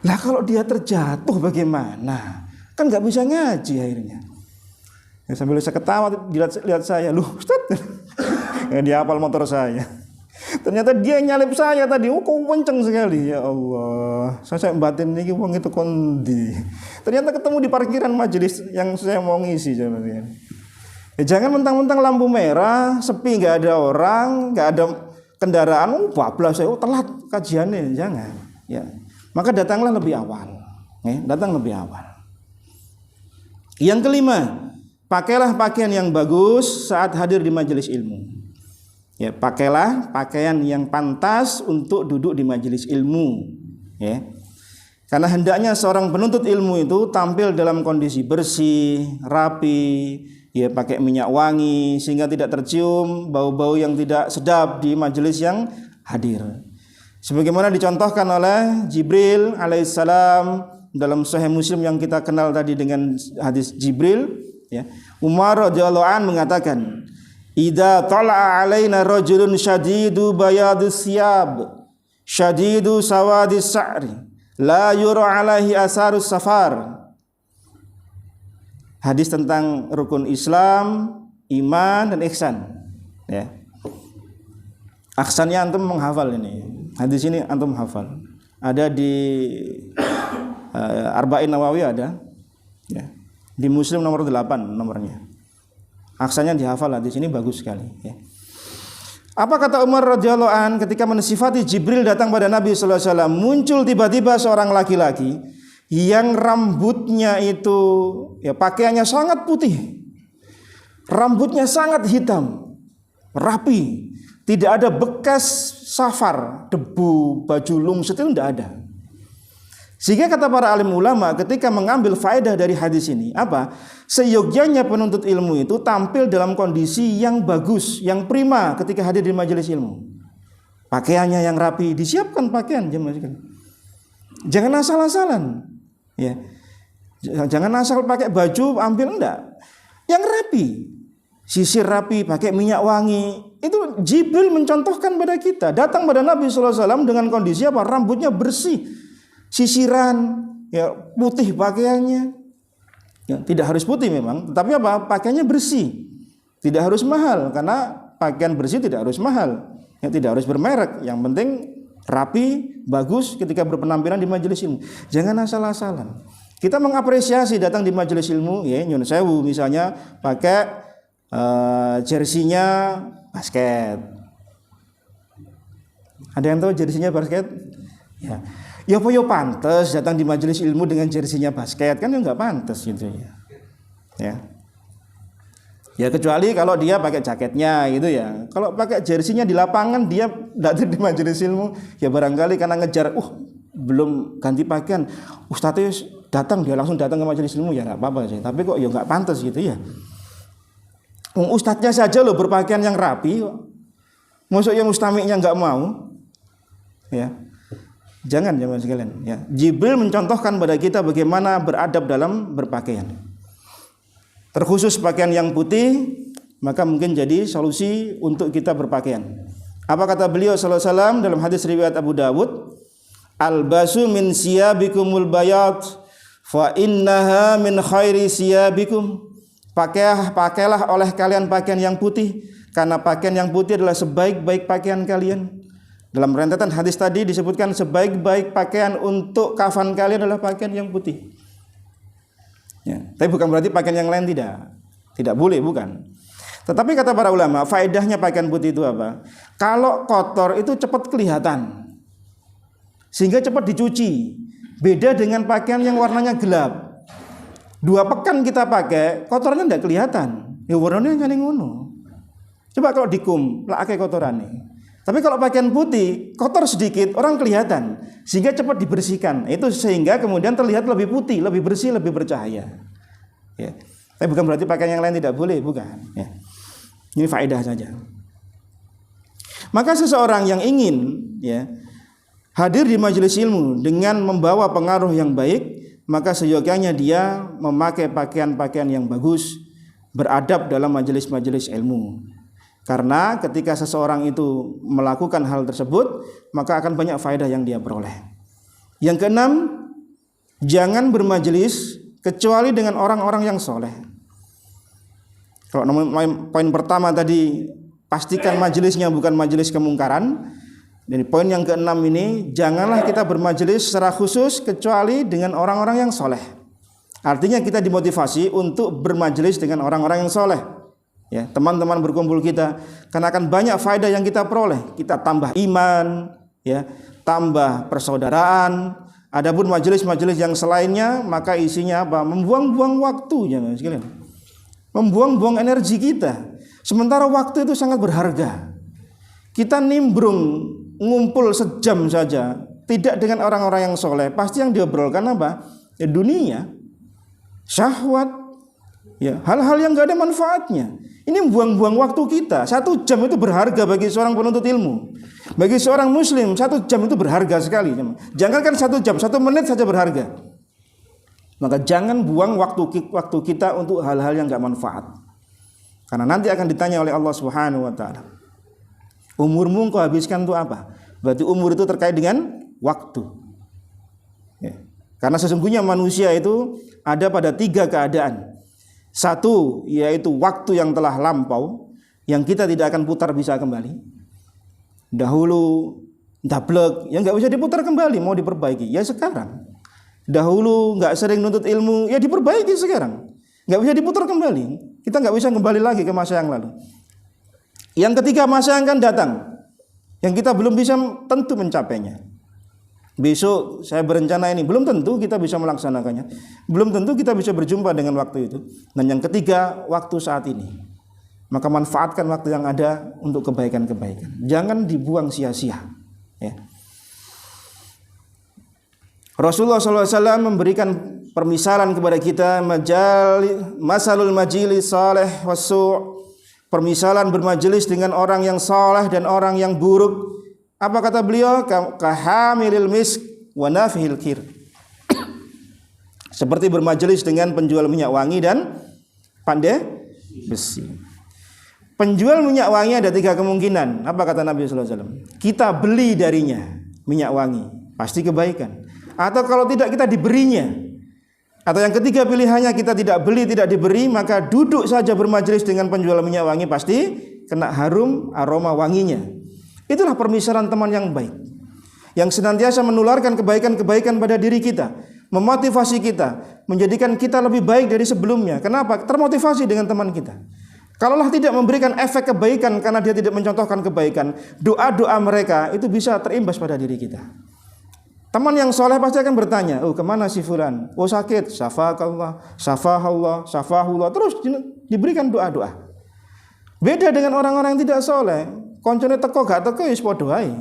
Lah kalau dia terjatuh bagaimana? Kan nggak bisa ngaji akhirnya. Ya, sambil saya ketawa lihat saya, loh Ustaz. Ya, dia hafal motor saya. Ternyata dia nyalip saya tadi. Kok kenceng sekali ya Allah. Saya batin ini wong itu kondi. Ternyata ketemu di parkiran majelis yang saya mau ngisi sebenarnya. Ya, jangan mentang-mentang lampu merah, sepi nggak ada orang, nggak ada kendaraan, bablas saya telat kajiannya, jangan. Ya. Maka datanglah lebih awal. Datang lebih awal. Yang kelima, pakailah pakaian yang bagus saat hadir di majelis ilmu. Ya, pakailah pakaian yang pantas untuk duduk di majelis ilmu. Ya. Karena hendaknya seorang penuntut ilmu itu tampil dalam kondisi bersih, rapi, ya pakai minyak wangi sehingga tidak tercium bau-bau yang tidak sedap di majelis yang hadir. Sebagaimana dicontohkan oleh Jibril alaihissalam dalam Sahih Muslim yang kita kenal tadi dengan hadis Jibril, Ya. Umar radhiyallahu an mengatakan, "Idza tala'a 'alaina rajulun syadidu bayadus siyab, syadidu sawadis sa'ri, la yura 'alaihi asarus safar." Hadis tentang rukun Islam, iman dan ihsan. Ya. Aksannya antum menghafal ini. Hadis ini antum hafal. Ada di Arba'in Nawawi ada. Ya. Di Muslim nomor 8 nomornya. Aksannya dihafal, hadis ini bagus sekali. Ya. Apa kata Umar radhiyallahu an ketika mensifati Jibril datang pada Nabi sallallahu alaihi wasallam, muncul tiba-tiba seorang laki-laki yang rambutnya itu ya pakaiannya sangat putih. Rambutnya sangat hitam, rapi, tidak ada bekas safar, debu, baju lungset itu tidak ada. Sehingga kata para alim ulama ketika mengambil faedah dari hadis ini, apa? Seyogyanya penuntut ilmu itu tampil dalam kondisi yang bagus, yang prima ketika hadir di majelis ilmu. Pakaiannya yang rapi, disiapkan pakaian jemaah sekalian. Jangan asal-asalan. Ya. Jangan asal pakai baju ambil, enggak. Yang rapi. Sisir rapi, pakai minyak wangi. Itu Jibril mencontohkan pada kita. Datang pada Nabi sallallahu alaihi wasallam dengan kondisi apa? Rambutnya bersih. Sisiran, ya putih pakaiannya. Ya, tidak harus putih memang, tetapi apa? Pakaiannya bersih. Tidak harus mahal karena pakaian bersih tidak harus mahal. Ya, tidak harus bermerek, yang penting rapi, bagus ketika berpenampilan di majelis ilmu. Jangan asal-asalan. Kita mengapresiasi datang di majelis ilmu, ya nyun sewu misalnya pakai jersinya basket. Ada yang tahu jersinya basket? Ya. Ya apa yo pantas datang di majelis ilmu dengan jersinya basket, kan ya enggak pantas gitu ya. Ya. Ya kecuali kalau dia pakai jaketnya gitu ya. Kalau pakai jersinya di lapangan dia datang di majelis ilmu, ya barangkali karena ngejar, belum ganti pakaian, ustadznya datang, dia langsung datang ke majelis ilmu, ya enggak apa-apa sih. Tapi kok ya enggak pantas gitu ya. Ustadznya saja loh berpakaian yang rapi kok. Masuk yang mustamiknya enggak mau. Ya. Jangan jemaah sekalian, ya. Jibril mencontohkan pada kita bagaimana beradab dalam berpakaian. Terkhusus pakaian yang putih, maka mungkin jadi solusi untuk kita berpakaian. Apa kata beliau sallallahu alaihi wasallam dalam hadis riwayat Abu Dawud? Albasu min siyabikumul bayad fa innaha min khairi siyabikum. Pakailah oleh kalian pakaian yang putih, karena pakaian yang putih adalah sebaik-baik pakaian kalian. Dalam rentetan hadis tadi disebutkan sebaik-baik pakaian untuk kafan kalian adalah pakaian yang putih. Ya, tapi bukan berarti pakaian yang lain tidak boleh, bukan. Tetapi kata para ulama, faedahnya pakaian putih itu apa? Kalau kotor itu cepat kelihatan, sehingga cepat dicuci. Beda dengan pakaian yang warnanya gelap. 2 pekan kita pakai, kotorannya tidak kelihatan. Ya warnanya kan ngono. Coba kalau dikum, lah akeh kotorannya. Tapi kalau pakaian putih, kotor sedikit, orang kelihatan, sehingga cepat dibersihkan. Itu sehingga kemudian terlihat lebih putih, lebih bersih, lebih bercahaya. Ya. Tapi bukan berarti pakaian yang lain tidak boleh, bukan. Ya. Ini faedah saja. Maka seseorang yang ingin ya hadir di majelis ilmu dengan membawa pengaruh yang baik, maka seyogyanya dia memakai pakaian-pakaian yang bagus, beradab dalam majelis-majelis ilmu. Karena ketika seseorang itu melakukan hal tersebut, maka akan banyak faedah yang dia peroleh. Yang keenam, jangan bermajelis kecuali dengan orang-orang yang soleh. Kalau poin pertama tadi, pastikan majelisnya bukan majelis kemungkaran. Dan poin yang keenam ini, janganlah kita bermajelis secara khusus kecuali dengan orang-orang yang soleh. Artinya kita dimotivasi untuk bermajelis dengan orang-orang yang soleh. Ya, teman-teman berkumpul kita, karena akan banyak faedah yang kita peroleh. Kita tambah iman, ya, tambah persaudaraan. Adapun majelis-majelis yang selainnya, maka isinya apa? Membuang-buang waktu, ya, sekalian. Membuang-buang energi kita. Sementara waktu itu sangat berharga. Kita nimbrung, ngumpul sejam saja, tidak dengan orang-orang yang soleh. Pasti yang diobrolkan apa? Ya, dunia, syahwat, ya, hal-hal yang gak ada manfaatnya. Ini buang-buang waktu kita. 1 jam itu berharga bagi seorang penuntut ilmu. Bagi seorang muslim 1 jam itu berharga sekali. Jangankan 1 jam, 1 menit saja berharga. Maka jangan buang waktu kita untuk hal-hal yang enggak manfaat. Karena nanti akan ditanya oleh Allah Subhanahu wa taala. Umurmu kau habiskan untuk apa? Berarti umur itu terkait dengan waktu. Ya. Karena sesungguhnya manusia itu ada pada 3 keadaan. Satu, yaitu waktu yang telah lampau, yang kita tidak akan putar bisa kembali. Dahulu dablek, yang nggak bisa diputar kembali, mau diperbaiki, ya sekarang. Dahulu nggak sering nuntut ilmu, ya diperbaiki sekarang. Nggak bisa diputar kembali, kita nggak bisa kembali lagi ke masa yang lalu. Yang ketiga, masa yang akan datang, yang kita belum bisa tentu mencapainya. Besok saya berencana ini, belum tentu kita bisa melaksanakannya, belum tentu kita bisa berjumpa dengan waktu itu. Dan yang ketiga, waktu saat ini. Maka manfaatkan waktu yang ada untuk kebaikan-kebaikan. Jangan dibuang sia-sia. Ya. Rasulullah SAW memberikan permisalan kepada kita, masalul majlis saleh wasu', permisalan bermajelis dengan orang yang saleh dan orang yang buruk. Apa kata beliau? Kahamilil misk wa nafihil kir. Seperti bermajelis dengan penjual minyak wangi dan pandai besi. Penjual minyak wangi ada 3 kemungkinan. Apa kata Nabi sallallahu alaihi wasallam? Kita beli darinya minyak wangi, pasti kebaikan. Atau kalau tidak, kita diberinya. Atau yang ketiga pilihannya, kita tidak beli, tidak diberi, maka duduk saja bermajelis dengan penjual minyak wangi, pasti kena harum aroma wanginya. Itulah permisalan teman yang baik, yang senantiasa menularkan kebaikan-kebaikan pada diri kita, memotivasi kita, menjadikan kita lebih baik dari sebelumnya. Kenapa? Termotivasi dengan teman kita. Kalaulah tidak memberikan efek kebaikan karena dia tidak mencontohkan kebaikan, doa-doa mereka itu bisa terimbas pada diri kita. Teman yang soleh pasti akan bertanya, oh kemana si fulan? Oh sakit, syafakallah, syafahullah, terus diberikan doa-doa. Beda dengan orang-orang yang tidak soleh, koncone teko gak teko ya padha wae.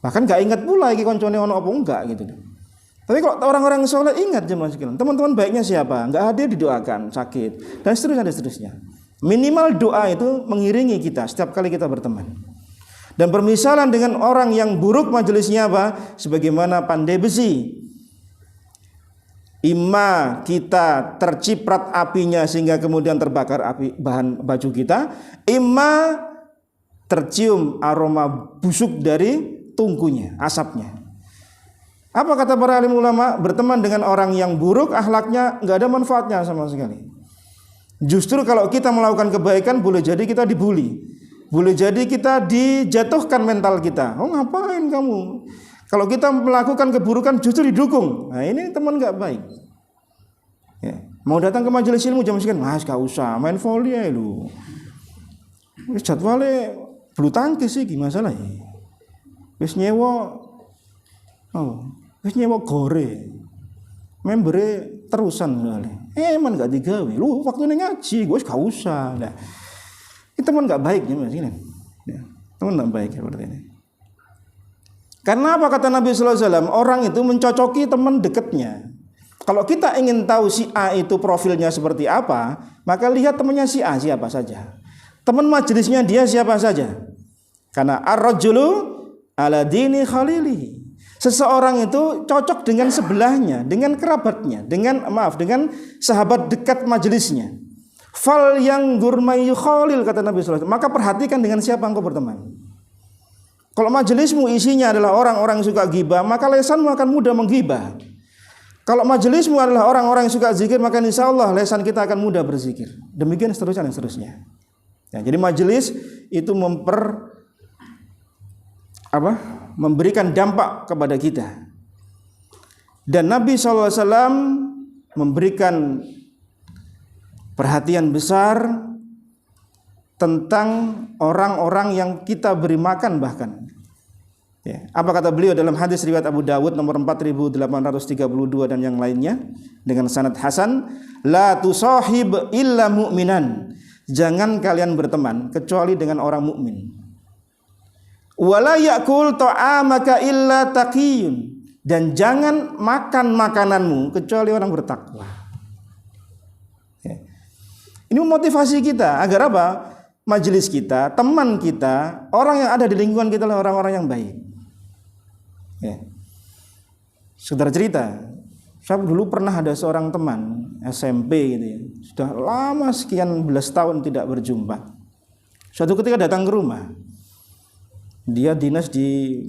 Bahkan gak ingat pula iki koncone ono apa enggak gitu. Tapi kalau orang-orang soleh ingat jemaah sekalian, teman-teman baiknya siapa? Enggak hadir didoakan, sakit dan seterusnya. Minimal doa itu mengiringi kita setiap kali kita berteman. Dan permisalan dengan orang yang buruk majelisnya apa? Sebagaimana pandai besi. Imma kita terciprat apinya sehingga kemudian terbakar api bahan baju kita, imma tercium aroma busuk dari tungkunya, asapnya. Apa kata para alim ulama? Berteman dengan orang yang buruk akhlaknya nggak ada manfaatnya sama sekali. Justru kalau kita melakukan kebaikan boleh jadi kita dibully, boleh jadi kita dijatuhkan mental kita. Oh ngapain kamu? Kalau kita melakukan keburukan justru didukung. Nah ini teman nggak baik. Ya. Mau datang ke majelis ilmu jam sekian, mas gak usah main volley ya lu. Jadwalnya bulu tangkis sih gimana salah ya. Wis nyewa gore. Membere terusan soalnya. Man gak digawe. Lu waktunya ngaji, gue gak usah. Nah, ini teman gak baik ya mas. Ya, teman gak baik seperti ini. Karena apa kata Nabi sallallahu alaihi wasallam? Orang itu mencocoki teman dekatnya. Kalau kita ingin tahu si A itu profilnya seperti apa, maka lihat temannya si A siapa saja. Teman majelisnya dia siapa saja. Karena ar-rajulu ala dini khalilihi. Seseorang itu cocok dengan sebelahnya, dengan kerabatnya, dengan sahabat dekat majelisnya. Fal yang gurmai khalil kata Nabi sallallahu alaihi wasallam. Maka perhatikan dengan siapa engkau berteman. Kalau majelismu isinya adalah orang-orang yang suka ghibah, maka lesanmu akan mudah menggibah. Kalau majelismu adalah orang-orang yang suka zikir, maka insya Allah lesan kita akan mudah berzikir. Demikian seterusnya dan seterusnya. Ya, jadi majelis itu memberikan dampak kepada kita. Dan Nabi SAW memberikan perhatian besar tentang orang-orang yang kita beri makan bahkan. Ya. Apa kata beliau dalam hadis riwayat Abu Dawud nomor 4832 dan yang lainnya dengan sanad hasan, la tusahib illa mu'minan. Jangan kalian berteman kecuali dengan orang mukmin. Wala yakul ta'amaka illa taqiyun. Dan jangan makan makananmu kecuali orang bertakwa. Ya. Ini motivasi kita agar apa? Majelis kita, teman kita, orang yang ada di lingkungan kita adalah orang-orang yang baik. Ya. Sekedar cerita, Saya dulu pernah ada seorang teman SMP gitu ya, sudah lama sekian belas tahun tidak berjumpa. Suatu ketika datang ke rumah, dia dinas di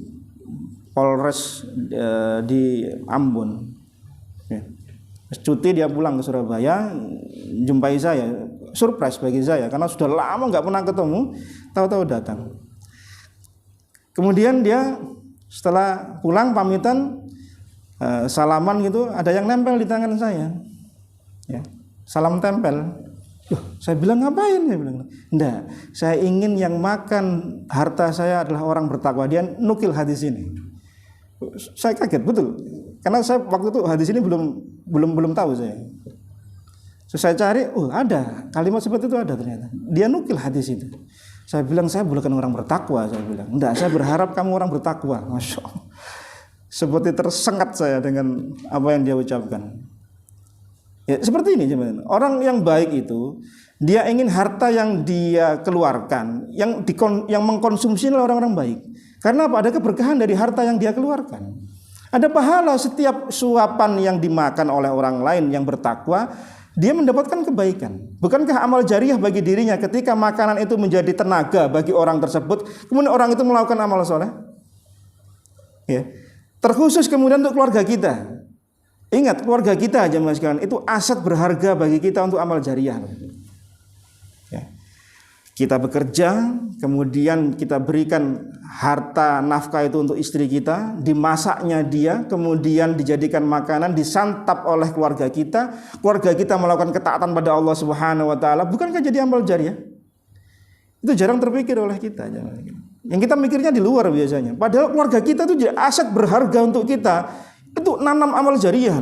Polres di Ambon. Ya. Cuti dia pulang ke Surabaya, jumpai saya, surprise bagi saya karena sudah lama nggak pernah ketemu, tahu-tahu datang. Kemudian dia setelah pulang pamitan, salaman gitu, ada yang nempel di tangan saya, ya, salam tempel. Loh, saya bilang ngapain? Saya bilang, enggak, saya ingin yang makan harta saya adalah orang bertakwa. Dia nukil hadis ini. Saya kaget betul, karena saya waktu itu hadis ini belum tahu saya. So, saya cari, ada kalimat seperti itu ada ternyata. Dia nukil hadis itu. Saya bilang saya bukan orang bertakwa. Saya bilang, enggak, saya berharap kamu orang bertakwa. Masya Allah. Seperti tersengat saya dengan apa yang dia ucapkan. Ya, seperti ini teman-teman. Orang yang baik itu dia ingin harta yang dia keluarkan, yang mengkonsumsi oleh orang-orang baik. Karena apa? Ada keberkahan dari harta yang dia keluarkan. Ada pahala setiap suapan yang dimakan oleh orang lain yang bertakwa, dia mendapatkan kebaikan. Bukankah amal jariah bagi dirinya ketika makanan itu menjadi tenaga bagi orang tersebut, kemudian orang itu melakukan amal soleh? Ya. Terkhusus kemudian untuk keluarga kita. Ingat, keluarga kita aja mas sekalian, itu aset berharga bagi kita untuk amal jariah. Ya. Kita bekerja, kemudian kita berikan harta nafkah itu untuk istri kita, dimasaknya dia, kemudian dijadikan makanan, disantap oleh keluarga kita melakukan ketaatan pada Allah Subhanahu wa taala, bukankah jadi amal jariah? Itu jarang terpikir oleh kita. Yang kita mikirnya di luar biasanya. Padahal keluarga kita itu jadi aset berharga untuk kita. Itu nanam amal jariah.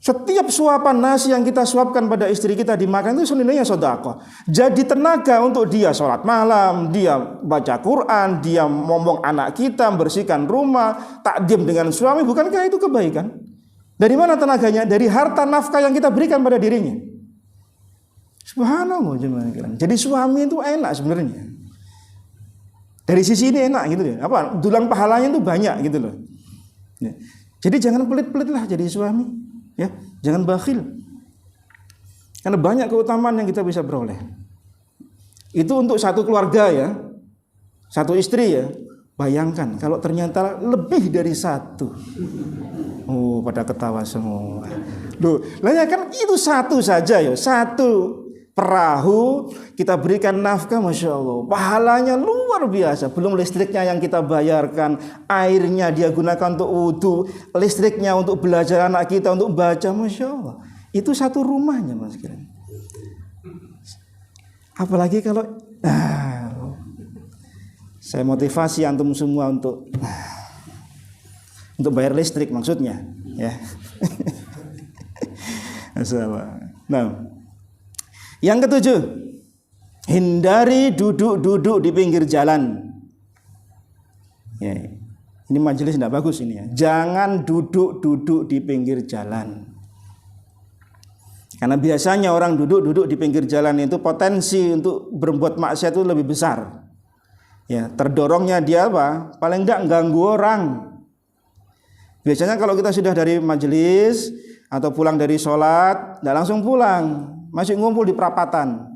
Setiap suapan nasi yang kita suapkan pada istri kita dimakan itu senilainya sedekah. Jadi tenaga untuk dia sholat malam, dia baca Quran, dia ngomong anak kita, membersihkan rumah, takdim dengan suami. Bukankah itu kebaikan? Dari mana tenaganya? Dari harta nafkah yang kita berikan pada dirinya. Subhanallah. Jadi suami itu enak sebenarnya. Dari sisi ini enak gitu ya. Apa? Dulang pahalanya itu banyak gitu loh. Ya. Jadi jangan pelit-pelit lah jadi suami. Ya, jangan bakhil. Karena banyak keutamaan yang kita bisa beroleh. Itu untuk satu keluarga ya. Satu istri ya. Bayangkan kalau ternyata lebih dari satu. Oh, pada ketawa semua. Loh, lah ya kan itu satu saja ya. Satu perahu kita berikan nafkah, masya Allah, pahalanya luar biasa. Belum listriknya yang kita bayarkan, airnya dia gunakan untuk wudhu, listriknya untuk belajar anak kita untuk baca, masya Allah. Itu satu rumahnya mas kira. Apalagi kalau saya motivasi antum semua untuk bayar listrik maksudnya, ya. Nah. Yang ketujuh, hindari duduk-duduk di pinggir jalan. Ya, ini majelis tidak bagus ini ya. Jangan duduk-duduk di pinggir jalan. Karena biasanya orang duduk-duduk di pinggir jalan itu potensi untuk berbuat maksiat itu lebih besar. Ya, terdorongnya dia apa? Paling tidak ganggu orang. Biasanya kalau kita sudah dari majelis atau pulang dari sholat, tidak langsung pulang. Masih ngumpul di perapatan,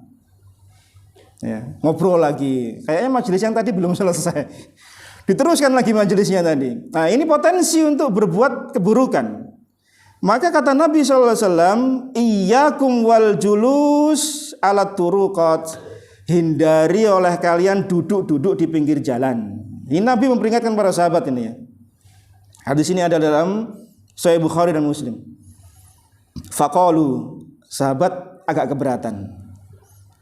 ya, ngobrol lagi. Kayaknya majelis yang tadi belum selesai, diteruskan lagi majelisnya tadi. Nah ini potensi untuk berbuat keburukan. Maka kata Nabi SAW, iyyakum wal julus ala turuqat, hindari oleh kalian duduk-duduk di pinggir jalan. Ini Nabi memperingatkan para sahabat ini ya. Hadis ini ada dalam Sahih Bukhari dan Muslim. Faqalu, sahabat agak keberatan.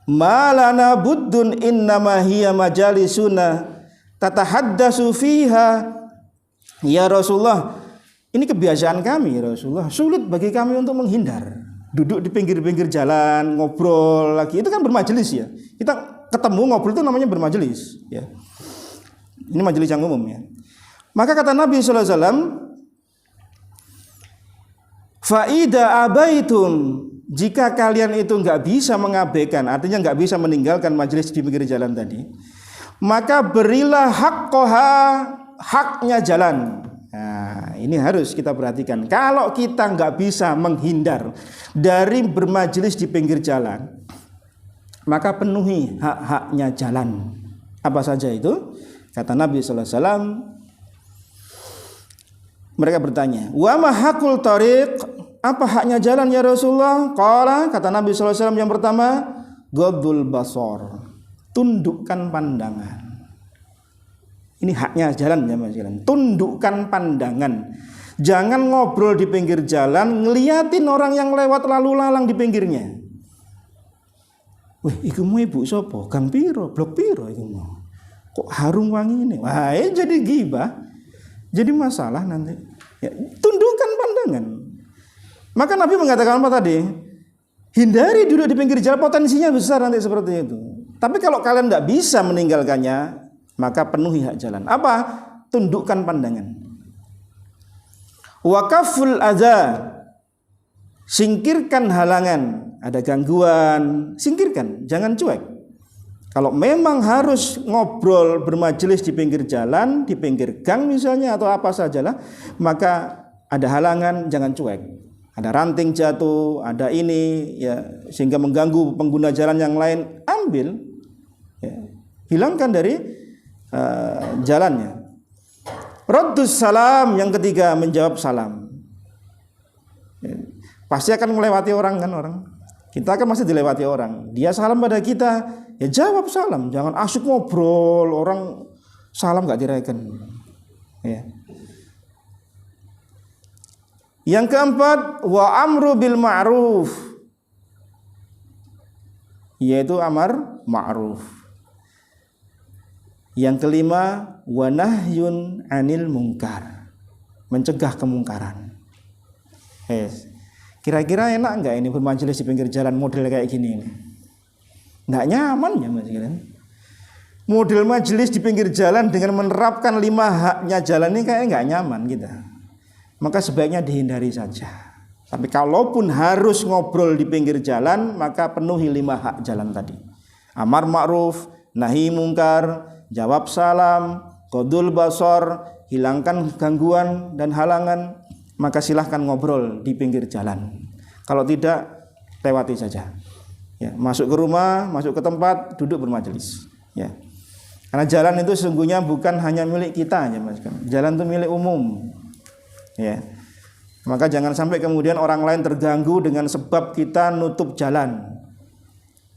Malana buddun innama hiya majalisuna tatahaddasu fiha. Ya Rasulullah, ini kebiasaan kami ya Rasulullah. Sulit bagi kami untuk menghindar. Duduk di pinggir-pinggir jalan, ngobrol lagi. Itu kan bermajelis ya. Kita ketemu ngobrol itu namanya bermajelis ya. Ini majelis yang umum ya. Maka kata Nabi sallallahu alaihi wasallam, fa idza abaitum, jika kalian itu nggak bisa mengabaikan, artinya nggak bisa meninggalkan majelis di pinggir jalan tadi, maka berilah haqqaha, haknya jalan. Nah, ini harus kita perhatikan. Kalau kita nggak bisa menghindar dari bermajelis di pinggir jalan, maka penuhi hak-haknya jalan. Apa saja itu? Kata Nabi sallallahu alaihi wasallam, mereka bertanya, "Wa ma haqqul thariq?" Apa haknya jalan ya Rasulullah? Qala, kata Nabi sallallahu alaihi wasallam, yang pertama, ghaddul basar. Tundukkan pandangan. Ini haknya jalan ya Mas jalan. Tundukkan pandangan. Jangan ngobrol di pinggir jalan, ngeliatin orang yang lewat lalu lalang di pinggirnya. Wih, iku mau ibu sopo? Gang piro, blok piro iku mau. Kok harum wangi ini? Wah, jadi gibah. Jadi masalah nanti. Ya, tundukkan pandangan. Maka Nabi mengatakan apa tadi? Hindari duduk di pinggir jalan, potensinya besar nanti seperti itu. Tapi kalau kalian tidak bisa meninggalkannya, maka penuhi hak jalan. Apa? Tundukkan pandangan. Wa kaful adza. Singkirkan halangan. Ada gangguan, singkirkan, jangan cuek. Kalau memang harus ngobrol bermajelis di pinggir jalan, di pinggir gang misalnya atau apa sajalah, maka ada halangan, jangan cuek. Ada ranting jatuh, ada ini ya sehingga mengganggu pengguna jalan yang lain, ambil, ya, hilangkan dari jalannya. Raddus salam, yang ketiga menjawab salam. Ya, pasti akan melewati orang kan orang. Kita akan masih dilewati orang. Dia salam pada kita, ya jawab salam. Jangan asyik ngobrol, orang salam gak direken. Ya. Yang keempat, wa amru bil ma'ruf, yaitu amar ma'ruf. Yang kelima, wa nahyun anil munkar, mencegah kemungkaran. Kira-kira enak enggak ini bermajelis di pinggir jalan model kayak gini ini? Enggak nyaman ya Mas kalian. Model majelis di pinggir jalan dengan menerapkan 5 haknya jalan ini kayak enggak nyaman kita. Maka sebaiknya dihindari saja. Tapi kalaupun harus ngobrol di pinggir jalan, maka penuhi 5 hak jalan tadi. Amar ma'ruf, nahi mungkar, jawab salam, qadul basar, hilangkan gangguan dan halangan. Maka silahkan ngobrol di pinggir jalan. Kalau tidak, lewati saja. Ya, masuk ke rumah, masuk ke tempat, duduk bermajelis. Ya. Karena jalan itu sesungguhnya bukan hanya milik kita, ya Mas. Jalan itu milik umum. Ya. Maka jangan sampai kemudian orang lain terganggu dengan sebab kita nutup jalan,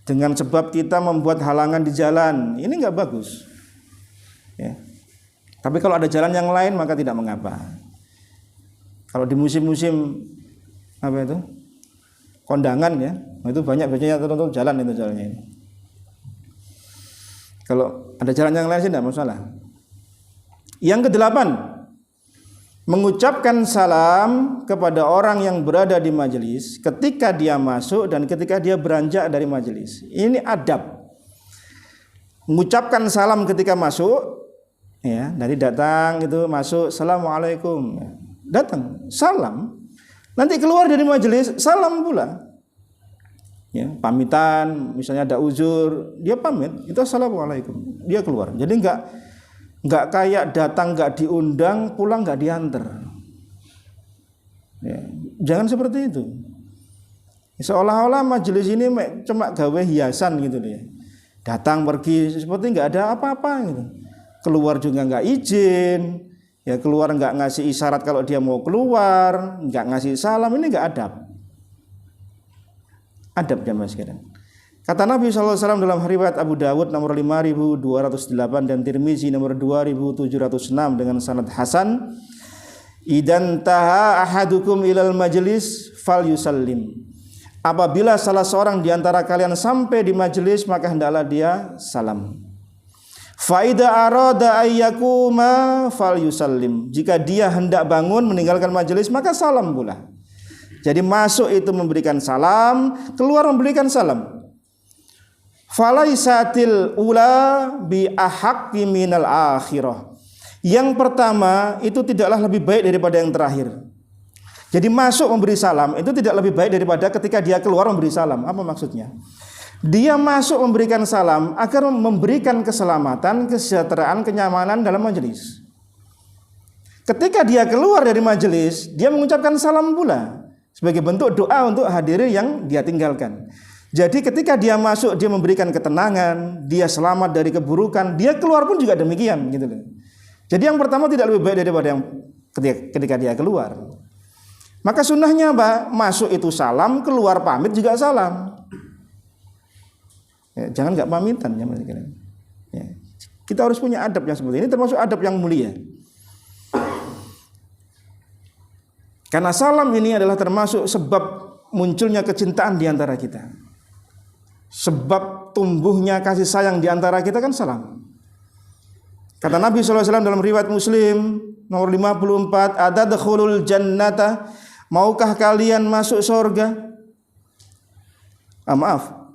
dengan sebab kita membuat halangan di jalan. Ini enggak bagus. Ya. Tapi kalau ada jalan yang lain maka tidak mengapa. Kalau di musim-musim apa itu kondangan ya, itu banyak biasanya tertutup jalan itu jalannya ini. Kalau ada jalan yang lain sih tidak masalah. Yang kedelapan, mengucapkan salam kepada orang yang berada di majelis ketika dia masuk dan ketika dia beranjak dari majelis. Ini adab. Mengucapkan salam ketika masuk, ya, dari datang itu masuk, assalamualaikum. Datang, salam. Nanti keluar dari majelis, salam pula. Ya, pamitan, misalnya ada uzur, dia pamit, itu assalamualaikum. Dia keluar. Jadi enggak kayak datang enggak diundang, pulang enggak diantar. Ya, jangan seperti itu. Seolah-olah majelis ini cuma gawe hiasan gitu ya. Datang pergi seperti enggak ada apa-apa gitu. Keluar juga enggak izin. Ya, keluar enggak ngasih isyarat kalau dia mau keluar, enggak ngasih salam, ini enggak adab. Adab jamaah sekalian. Kata Nabi SAW dalam riwayat Abu Dawud nomor 5208 dan Tirmizi nomor 2706 dengan sanad hasan, idan taha ahadukum ilal majlis fal yusallim. Apabila salah seorang di antara kalian sampai di majelis, maka hendaklah dia salam. Faida arada ayyakuma fal yusallim. Jika dia hendak bangun meninggalkan majelis, maka salam pula. Jadi masuk itu memberikan salam, keluar memberikan salam. Falaisatil ula bi ahaqqi minal akhirah. Yang pertama itu tidaklah lebih baik daripada yang terakhir. Jadi masuk memberi salam itu tidak lebih baik daripada ketika dia keluar memberi salam. Apa maksudnya? Dia masuk memberikan salam agar memberikan keselamatan, kesejahteraan, kenyamanan dalam majelis. Ketika dia keluar dari majelis, dia mengucapkan salam pula sebagai bentuk doa untuk hadirin yang dia tinggalkan. Jadi ketika dia masuk, dia memberikan ketenangan, dia selamat dari keburukan, dia keluar pun juga demikian gitu loh. Jadi yang pertama tidak lebih baik daripada yang ketika dia keluar. Maka sunnahnya apa? Masuk itu salam, keluar pamit juga salam. Ya, jangan nggak pamitan ya. Kita harus punya adab yang seperti ini, termasuk adab yang mulia. Karena salam ini adalah termasuk sebab munculnya kecintaan di antara kita. Sebab tumbuhnya kasih sayang di antara kita kan salam. Kata Nabi SAW dalam riwayat Muslim nomor 54, "Atadkhulul jannata, maukah kalian masuk surga?"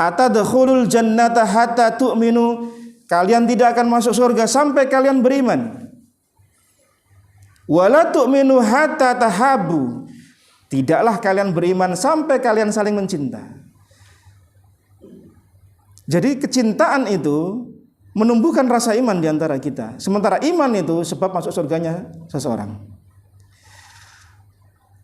Atadkhulul jannata hatta tu'minu, kalian tidak akan masuk surga sampai kalian beriman. Wala tu'minu hatta tahabu, tidaklah kalian beriman sampai kalian saling mencinta. Jadi kecintaan itu menumbuhkan rasa iman di antara kita. Sementara iman itu sebab masuk surganya seseorang.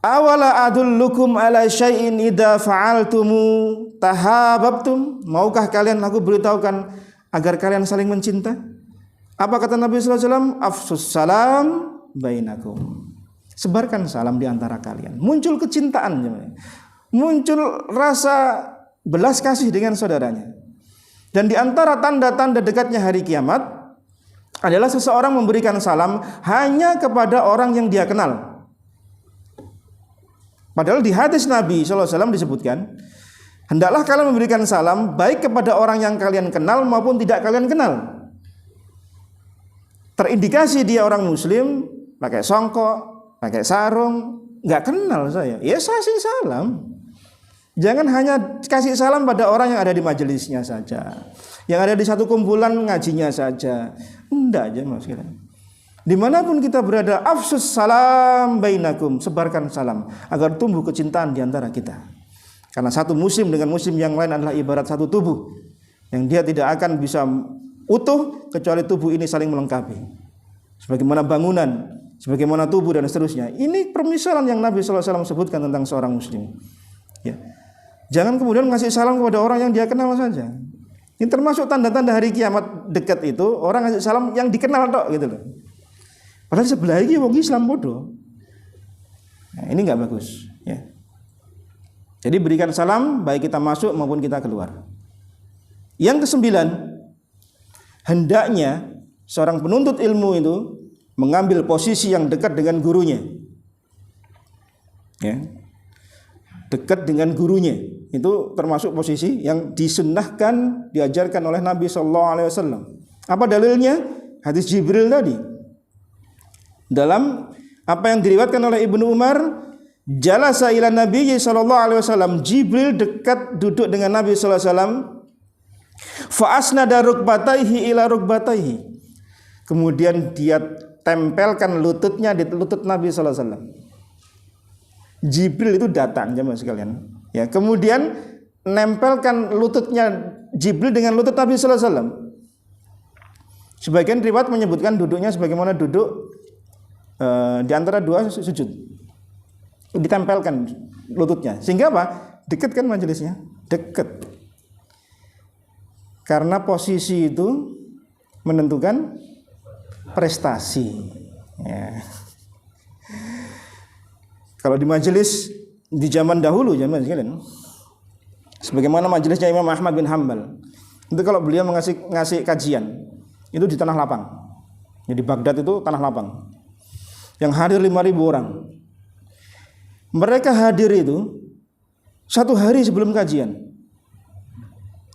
Awala adullukum ala syai'in idza fa'altumu tahabbtum, maukah kalian aku beritahukan agar kalian saling mencinta? Apa kata Nabi sallallahu alaihi wasallam? Afsus salam bainakum, sebarkan salam di antara kalian. Muncul kecintaan, muncul rasa belas kasih dengan saudaranya. Dan di antara tanda-tanda dekatnya hari kiamat adalah seseorang memberikan salam hanya kepada orang yang dia kenal. Padahal di hadis Nabi SAW disebutkan, hendaklah kalian memberikan salam baik kepada orang yang kalian kenal maupun tidak kalian kenal. Terindikasi dia orang muslim, pakai songkok, pakai sarung, nggak kenal saya, ya saya kasih salam. Jangan hanya kasih salam pada orang yang ada di majelisnya saja, yang ada di satu kumpulan ngajinya saja. Enggak aja mas kita. Dimanapun kita berada, afsus salam bainakum, sebarkan salam agar tumbuh kecintaan di antara kita. Karena satu muslim dengan muslim yang lain adalah ibarat satu tubuh, yang dia tidak akan bisa utuh kecuali tubuh ini saling melengkapi. Sebagaimana bangunan, sebagaimana tubuh dan seterusnya. Ini permisalan yang Nabi SAW sebutkan tentang seorang muslim. Ya. Jangan kemudian ngasih salam kepada orang yang dia kenal saja. Ini termasuk tanda-tanda hari kiamat dekat itu, orang ngasih salam yang dikenal tok gitu loh. Padahal sebelah lagi wong Islam bodoh. Nah, ini enggak bagus, ya. Jadi berikan salam baik kita masuk maupun kita keluar. Yang kesembilan, hendaknya seorang penuntut ilmu itu mengambil posisi yang dekat dengan gurunya. Ya. Dekat dengan gurunya itu termasuk posisi yang disunnahkan, diajarkan oleh Nabi SAW. Apa dalilnya? Hadis Jibril tadi. Dalam apa yang diriwayatkan oleh Ibnu Umar, jalasa ila Nabi SAW, Jibril dekat duduk dengan Nabi SAW. Fa asnada rukbataihi ila rukbataihi, kemudian dia tempelkan lututnya di lutut Nabi SAW. Jibril itu datang jemaah sekalian, ya, kemudian nempelkan lututnya Jibril dengan lutut Nabi SAW. Sebagian riwayat menyebutkan duduknya sebagaimana duduk di antara dua sujud, ditempelkan lututnya, sehingga apa? Dekat kan majelisnya, dekat. Karena posisi itu menentukan prestasi. Ya. Kalau di majelis di zaman dahulu, zaman sekalian, sebagaimana majelisnya Imam Ahmad bin Hanbal, itu kalau beliau ngasih kajian, itu di tanah lapang. Jadi Baghdad itu tanah lapang. Yang hadir 5.000 orang. Mereka hadir itu 1 hari sebelum kajian.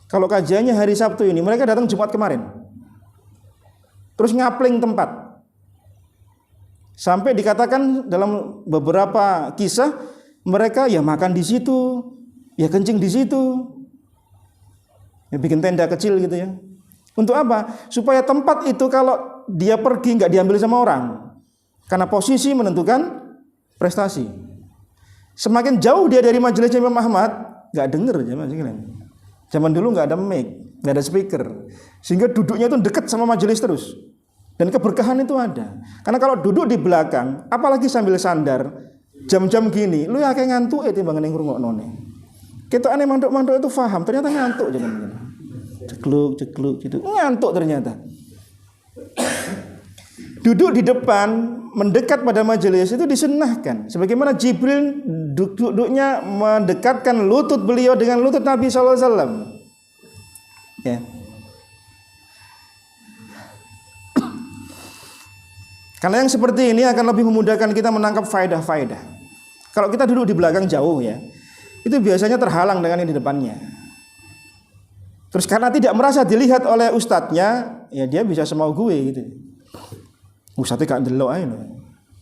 Kalau kajiannya hari Sabtu ini, mereka datang Jumat kemarin. Terus ngapling tempat. Sampai dikatakan dalam beberapa kisah, mereka ya makan di situ, ya kencing di situ, ya bikin tenda kecil gitu ya. Untuk apa? Supaya tempat itu kalau dia pergi nggak diambil sama orang. Karena posisi menentukan prestasi. Semakin jauh dia dari majelis Imam Ahmad, nggak denger ya. Zaman dulu nggak ada mic, nggak ada speaker, sehingga duduknya itu dekat sama majelis terus. Dan keberkahan itu ada. Karena kalau duduk di belakang, apalagi sambil sandar, jam-jam gini, lu ya kayak ngantuk timbang ning ngrungokno. Kita aneh manduk-manduk itu paham, ternyata ngantuk jangan begini. Cekluk gitu. Ngantuk ternyata. Duduk di depan, mendekat pada majelis itu disunnahkan. Sebagaimana Jibril duduknya mendekatkan lutut beliau dengan lutut Nabi sallallahu alaihi wasallam. Ya. Karena yang seperti ini akan lebih memudahkan kita menangkap faedah-faedah. Kalau kita duduk di belakang jauh ya, itu biasanya terhalang dengan yang di depannya. Terus karena tidak merasa dilihat oleh ustadznya, ya dia bisa semau gue gitu. Ustadznya gak ndelok aja loh.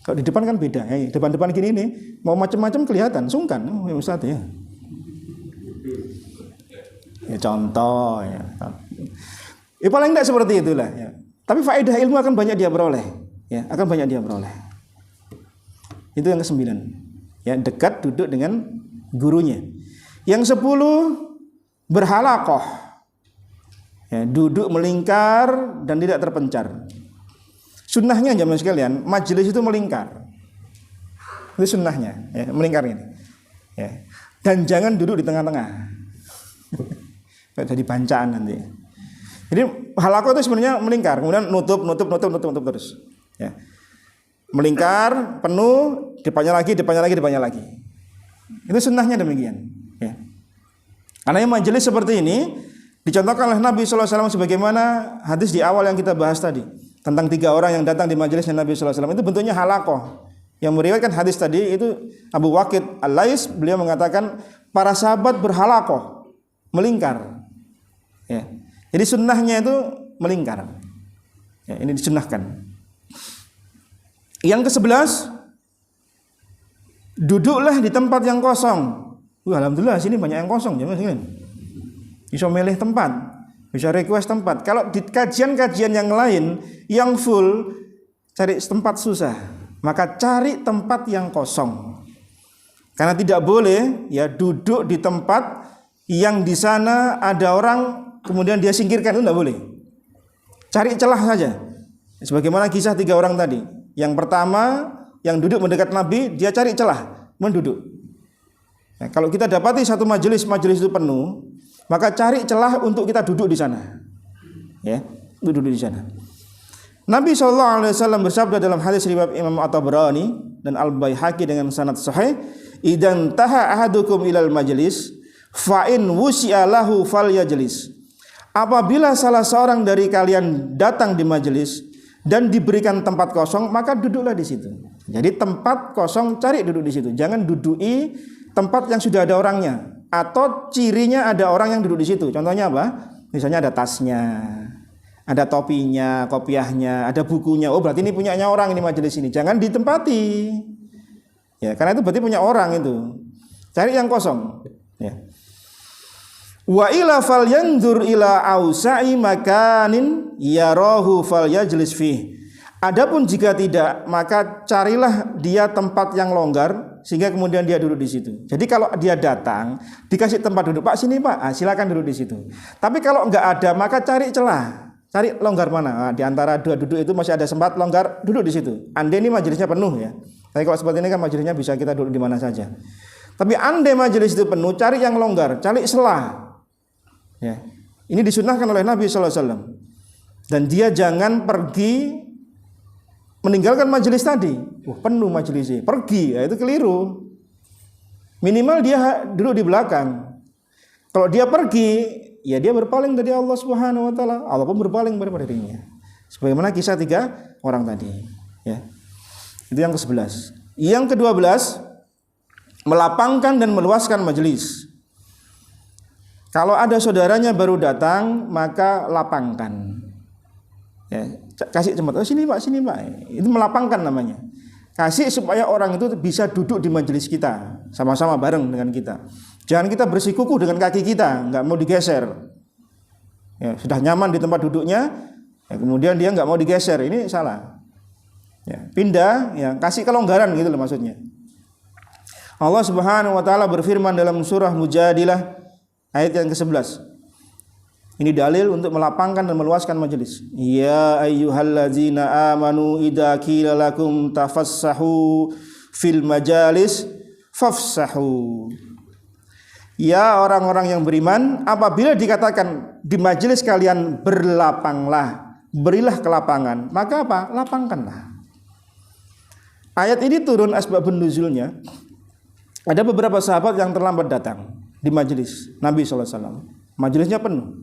Kalau di depan kan beda. Ya, depan-depan gini nih, mau macam-macam kelihatan, sungkan. Oh ya ustadz ya. Ya contoh ya. Ya paling tidak seperti itulah. Ya. Tapi faedah ilmu akan banyak dia peroleh. Ya, akan banyak dia peroleh. Itu yang ke-9. Ya, dekat duduk dengan gurunya. Yang 10 berhalaqah. Ya, duduk melingkar dan tidak terpencar. Sunnahnya jamaah sekalian, majelis itu melingkar. Itu sunnahnya, ya, melingkar ini. Ya. Dan jangan duduk di tengah-tengah. Jadi bancaan nanti. Jadi halaqah itu sebenarnya melingkar, kemudian nutup terus. Ya. Melingkar penuh, depannya lagi. Itu sunnahnya demikian. Ya. Karena yang majelis seperti ini dicontohkan oleh Nabi sallallahu alaihi wasallam sebagaimana hadis di awal yang kita bahas tadi tentang 3 orang yang datang di majelisnya Nabi sallallahu alaihi wasallam, itu bentuknya halaqah. Yang meriwayatkan hadis tadi itu Abu Waqid Al-Lais, beliau mengatakan para sahabat berhalaqah, melingkar. Ya. Jadi sunnahnya itu melingkar. Ya, ini disunnahkan. Yang ke-11, duduklah di tempat yang kosong. Alhamdulillah sini banyak yang kosong, jangan. Bisa milih tempat, bisa request tempat. Kalau di kajian-kajian yang lain yang full, cari tempat susah. Maka cari tempat yang kosong. Karena tidak boleh ya duduk di tempat yang di sana ada orang kemudian dia singkirkan, itu tidak boleh. Cari celah saja. Sebagaimana kisah 3 orang tadi. Yang pertama yang duduk mendekat Nabi, dia cari celah menduduk. Nah, kalau kita dapati satu majelis itu penuh, maka cari celah untuk kita duduk di sana. Ya, duduk di sana. Nabi SAW bersabda dalam hadis riwayat Imam At-Tabrani dan Al-Baihaqi dengan sanad sahih, "Idan taha ahadukum ilal majlis, fa in wusi'a lahu falyajlis." Apabila salah seorang dari kalian datang di majelis dan diberikan tempat kosong, maka duduklah di situ. Jadi tempat kosong cari duduk di situ. Jangan duduki tempat yang sudah ada orangnya atau cirinya ada orang yang duduk di situ. Contohnya apa? Misalnya ada tasnya, ada topinya, kopiahnya, ada bukunya. Oh berarti ini punyanya orang ini majelis ini. Jangan ditempati. Ya, karena itu berarti punya orang itu. Cari yang kosong. Ya. Wa ila falyanzur ila ausa'i makanin yarahu falyajlis fih. Adapun jika tidak, maka carilah dia tempat yang longgar sehingga kemudian dia duduk di situ. Jadi kalau dia datang, dikasih tempat duduk, Pak sini Pak, silakan duduk di situ. Tapi kalau enggak ada, maka cari celah. Cari longgar mana? Nah, di antara 2 duduk itu masih ada tempat longgar, duduk di situ. Andai ini majelisnya penuh ya. Tapi kalau seperti ini kan majelisnya bisa kita duduk di mana saja. Tapi andai majelis itu penuh, cari yang longgar, cari celah. Ya. Ini disunnahkan oleh Nabi sallallahu alaihi wasallam. Dan dia jangan pergi meninggalkan majelis tadi. Penuh majelisnya, pergi, ya, itu keliru. Minimal dia duduk di belakang. Kalau dia pergi, ya dia berpaling dari Allah Subhanahu wa taala. Allah pun berpaling daripada dirinya. Sebagaimana kisah 3 orang tadi, ya. Itu yang ke-11. Yang ke-12, melapangkan dan meluaskan majelis. Kalau ada saudaranya baru datang, maka lapangkan. Ya, kasih tempat. Oh sini Pak, sini Pak. Itu melapangkan namanya. Kasih supaya orang itu bisa duduk di majelis kita, sama-sama bareng dengan kita. Jangan kita bersikukuh dengan kaki kita, nggak mau digeser. Ya, sudah nyaman di tempat duduknya, ya, kemudian dia nggak mau digeser, ini salah. Ya, pindah, ya, kasih kelonggaran gitu loh maksudnya. Allah Subhanahu wa taala berfirman dalam surah Mujadilah ayat yang ke-11. Ini dalil untuk melapangkan dan meluaskan majelis. Ya ayyuhallazina amanu idza qila lakum tafassahu fil majalis fafsahu. Ya orang-orang yang beriman, apabila dikatakan di majelis kalian berlapanglah, berilah kelapangan, maka apa? Lapangkanlah. Ayat ini turun asbabun nuzulnya. Ada beberapa sahabat yang terlambat datang di majelis Nabi SAW. Majelisnya penuh.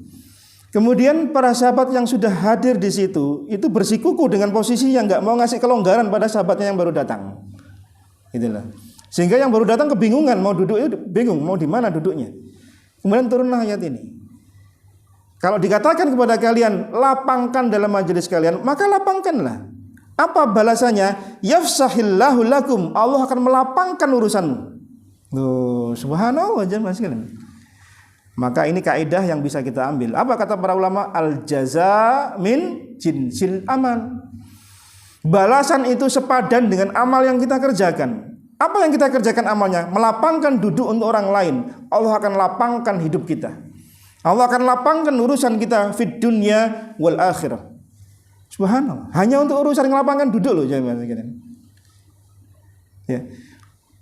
Kemudian para sahabat yang sudah hadir di situ itu bersikukuh dengan posisi yang nggak mau ngasih kelonggaran pada sahabatnya yang baru datang. Itulah. Sehingga yang baru datang kebingungan mau duduk, bingung mau di mana duduknya. Kemudian turunlah ayat ini. Kalau dikatakan kepada kalian lapangkan dalam majelis kalian, maka lapangkanlah. Apa balasannya? Yafsahillahu lakum. Allah akan melapangkan urusanmu. Subhanallah jemaah sekalian. Maka ini kaidah yang bisa kita ambil. Apa kata para ulama? Al jaza min jinsil amal. Balasan itu sepadan dengan amal yang kita kerjakan. Apa yang kita kerjakan amalnya? Melapangkan duduk untuk orang lain. Allah akan lapangkan hidup kita. Allah akan lapangkan urusan kita fid dunya wal akhirah. Subhanallah. Hanya untuk urusan melapangkan duduk loh jemaah sekalian. Ya.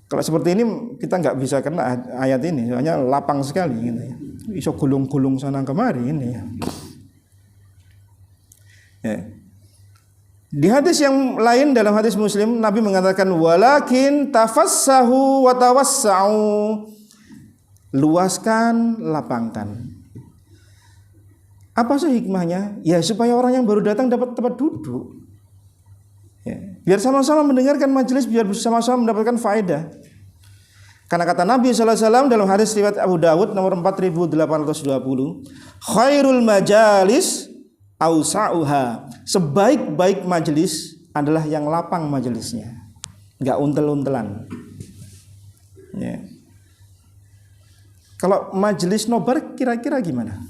Kalau seperti ini kita nggak bisa kena ayat ini, soalnya lapang sekali gitu ya. Iso gulung-gulung sana kemari ini ya. Ya. Di hadis yang lain dalam hadis Muslim Nabi mengatakan walakin tafassahu wa tawassau. Luaskan, lapangkan. Apa sih hikmahnya? Ya supaya orang yang baru datang dapat tempat duduk. Ya, biar sama-sama mendengarkan majelis, biar sama-sama mendapatkan faedah. Karena kata Nabi SAW dalam hadis riwayat Abu Dawud nomor 4820, khairul majalis ausa'uha. Sebaik-baik majelis adalah yang lapang majelisnya, nggak untel-untelan. Ya. Kalau majelis nobar kira-kira gimana?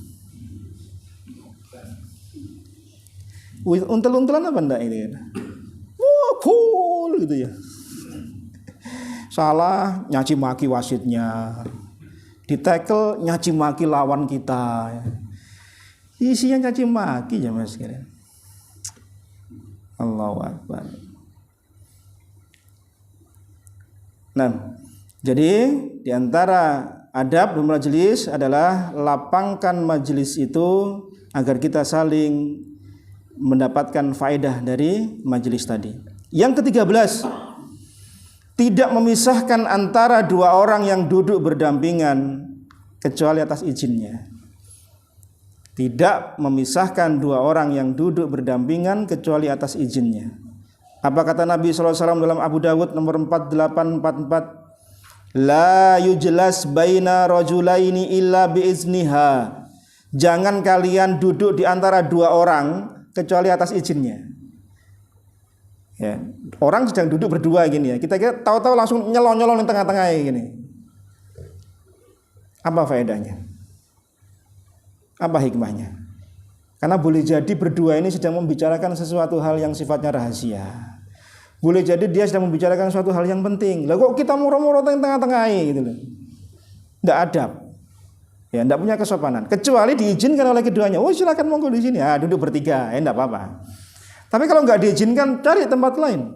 Untel-untelan apa enggak ini? Cool gitu ya. Salah nyaci maki wasitnya, ditekel nyaci maki lawan kita. Isinya nyaci maki ya mas sekalian. Allahu Akbar. Nah, jadi diantara adab bermajelis adalah lapangkan majelis itu agar kita saling mendapatkan faedah dari majelis tadi. Yang ke-13, tidak memisahkan antara dua orang yang duduk berdampingan kecuali atas izinnya. Tidak memisahkan dua orang yang duduk berdampingan kecuali atas izinnya. Apa kata Nabi SAW dalam Abu Dawud nomor 4844? La yujlas baina rajulaini illa biizniha. Jangan kalian duduk di antara dua orang kecuali atas izinnya. Ya, orang sedang duduk berdua gini ya. Kita tahu-tahu langsung nyelon-nyelon di tengah-tengah gini. Apa faedahnya? Apa hikmahnya? Karena boleh jadi berdua ini sedang membicarakan sesuatu hal yang sifatnya rahasia. Boleh jadi dia sedang membicarakan suatu hal yang penting. Lah kok kita moro-moro di tengah-tengah gitu loh. Enggak adab. Ya, enggak punya kesopanan. Kecuali diizinkan oleh keduanya. Oh, silakan monggo di sini. Ah, duduk bertiga. Enggak apa-apa. Tapi kalau nggak diizinkan, cari tempat lain.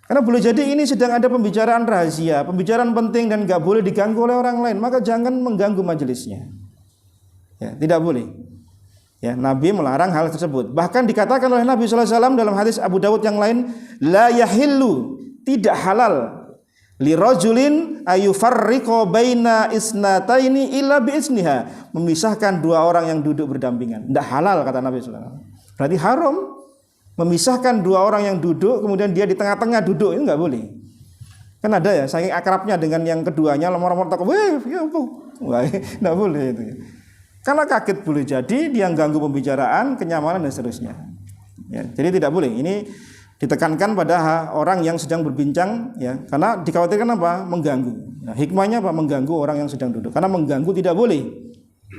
Karena boleh jadi ini sedang ada pembicaraan rahasia, pembicaraan penting dan nggak boleh diganggu oleh orang lain. Maka jangan mengganggu majelisnya. Ya, tidak boleh. Ya, Nabi melarang hal tersebut. Bahkan dikatakan oleh Nabi SAW dalam hadis Abu Dawud yang lain, la yahillu, tidak halal li rajulin ayufarriqo baina isnataini illa biizniha. Memisahkan dua orang yang duduk berdampingan. Tidak halal kata Nabi SAW. Berarti haram memisahkan dua orang yang duduk kemudian dia di tengah-tengah duduk, itu nggak boleh. Kan ada ya saking akrabnya dengan yang keduanya lemor-lemor takut, ya nggak boleh itu. Karena kaget boleh jadi dia ganggu pembicaraan, kenyamanan dan seterusnya. Ya, jadi tidak boleh. Ini ditekankan pada orang yang sedang berbincang, ya, karena dikhawatirkan apa? Mengganggu. Nah, hikmahnya apa? Mengganggu orang yang sedang duduk. Karena mengganggu tidak boleh.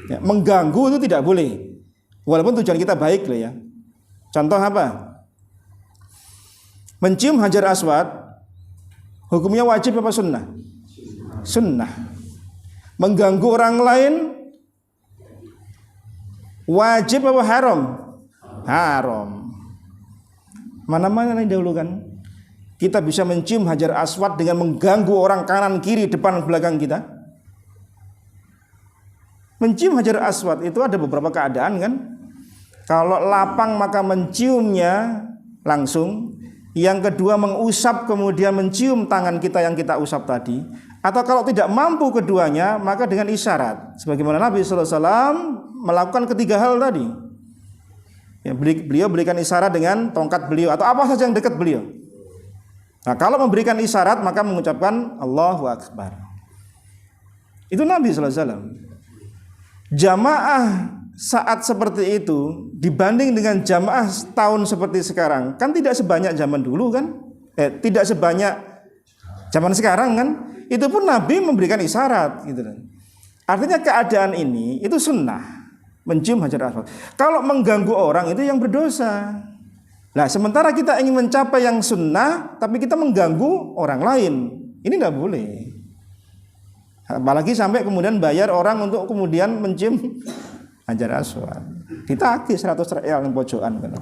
Ya, mengganggu itu tidak boleh. Walaupun tujuan kita baik loh ya. Contoh apa? Mencium hajar aswad, hukumnya wajib apa sunnah? Sunnah. Mengganggu orang lain, Wajib apa haram? Haram. Mana-mana yang didahulukan? Kita bisa mencium Hajar Aswad dengan mengganggu orang kanan kiri depan belakang kita. Mencium Hajar Aswad itu ada beberapa keadaan kan. Kalau lapang maka menciumnya langsung. Yang kedua mengusap kemudian mencium tangan kita yang kita usap tadi. Atau kalau tidak mampu keduanya maka dengan isyarat. Sebagaimana Nabi SAW melakukan ketiga hal tadi. Ya, beliau berikan isyarat dengan tongkat beliau atau apa saja yang dekat beliau. Nah, kalau memberikan isyarat maka mengucapkan Allahu Akbar. Itu Nabi SAW. Jamaah saat seperti itu dibanding dengan jamaah tahun seperti sekarang kan tidak sebanyak zaman dulu kan? Tidak sebanyak zaman sekarang kan? Itu pun Nabi memberikan isyarat gitu kan. Artinya keadaan ini itu sunnah, mencium Hajar Aswad. Kalau mengganggu orang itu yang berdosa. Nah, sementara kita ingin mencapai yang sunnah, tapi kita mengganggu orang lain, ini tidak boleh. Apalagi sampai kemudian bayar orang untuk kemudian mencium Hajar Aswad. Ditagih 100 real yang pojokan kan.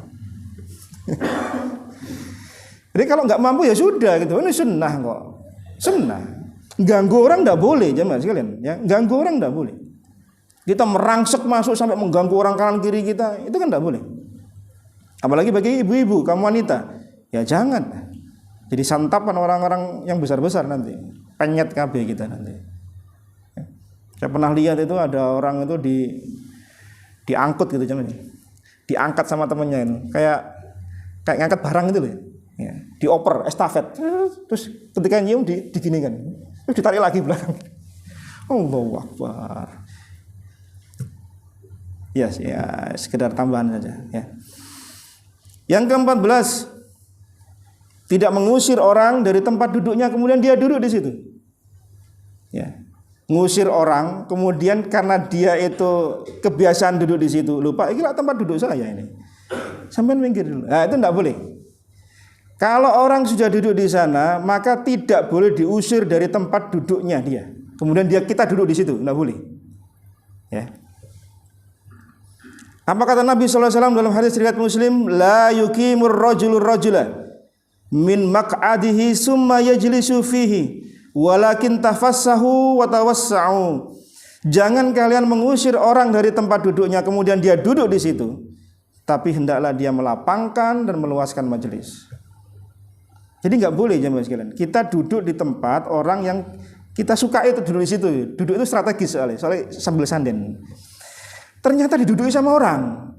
Jadi kalau nggak mampu ya sudah gitu. Ini sunnah kok. Sunnah. Ganggu orang tidak boleh jemaah sekalian. Ya, ganggu orang tidak boleh. Kita merangsek masuk sampai mengganggu orang kanan kiri kita, itu kan tidak boleh. Apalagi bagi ibu-ibu, kamu wanita, ya jangan. Jadi santapan orang-orang yang besar-besar nanti, penyet KB kita nanti. Saya pernah lihat itu ada orang itu diangkut gitu cuman, diangkat sama temennya itu, kayak ngangkat barang itu loh, ya. Dioper, estafet, terus ketika nyium diginikan, terus ditarik lagi belakang. Allahu Akbar. Ya, sekedar tambahan saja. Ya. Yang ke-14, tidak mengusir orang dari tempat duduknya kemudian dia duduk di situ. Ya. Ngusir orang kemudian karena dia itu kebiasaan duduk di situ, lupa ini lah tempat duduk saya ini. Sampai minggir dulu. Nah, itu tidak boleh. Kalau orang sudah duduk di sana, maka tidak boleh diusir dari tempat duduknya dia. Kemudian kita duduk di situ, tidak boleh. Ya. Apa kata Nabi SAW dalam hadis riwayat Muslim? La yukimur rajulur rajula min maq'adihi summa yajlisu fihi walakin tafassahu wa tawassa'u. Jangan kalian mengusir orang dari tempat duduknya kemudian dia duduk di situ, tapi hendaklah dia melapangkan dan meluaskan majelis. Jadi enggak boleh jemaah sekalian. Kita duduk di tempat orang yang kita suka itu duduk di situ. Duduk itu strategis soalnya sambil sanden. Ternyata diduduki sama orang.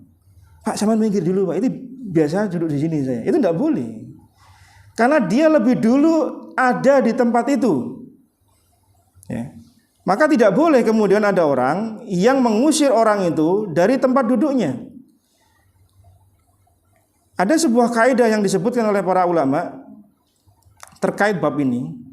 Pak, sampean minggir dulu, Pak. Ini biasa duduk di sini saya. Itu enggak boleh. Karena dia lebih dulu ada di tempat itu. Ya. Maka tidak boleh kemudian ada orang yang mengusir orang itu dari tempat duduknya. Ada sebuah kaidah yang disebutkan oleh para ulama terkait bab ini.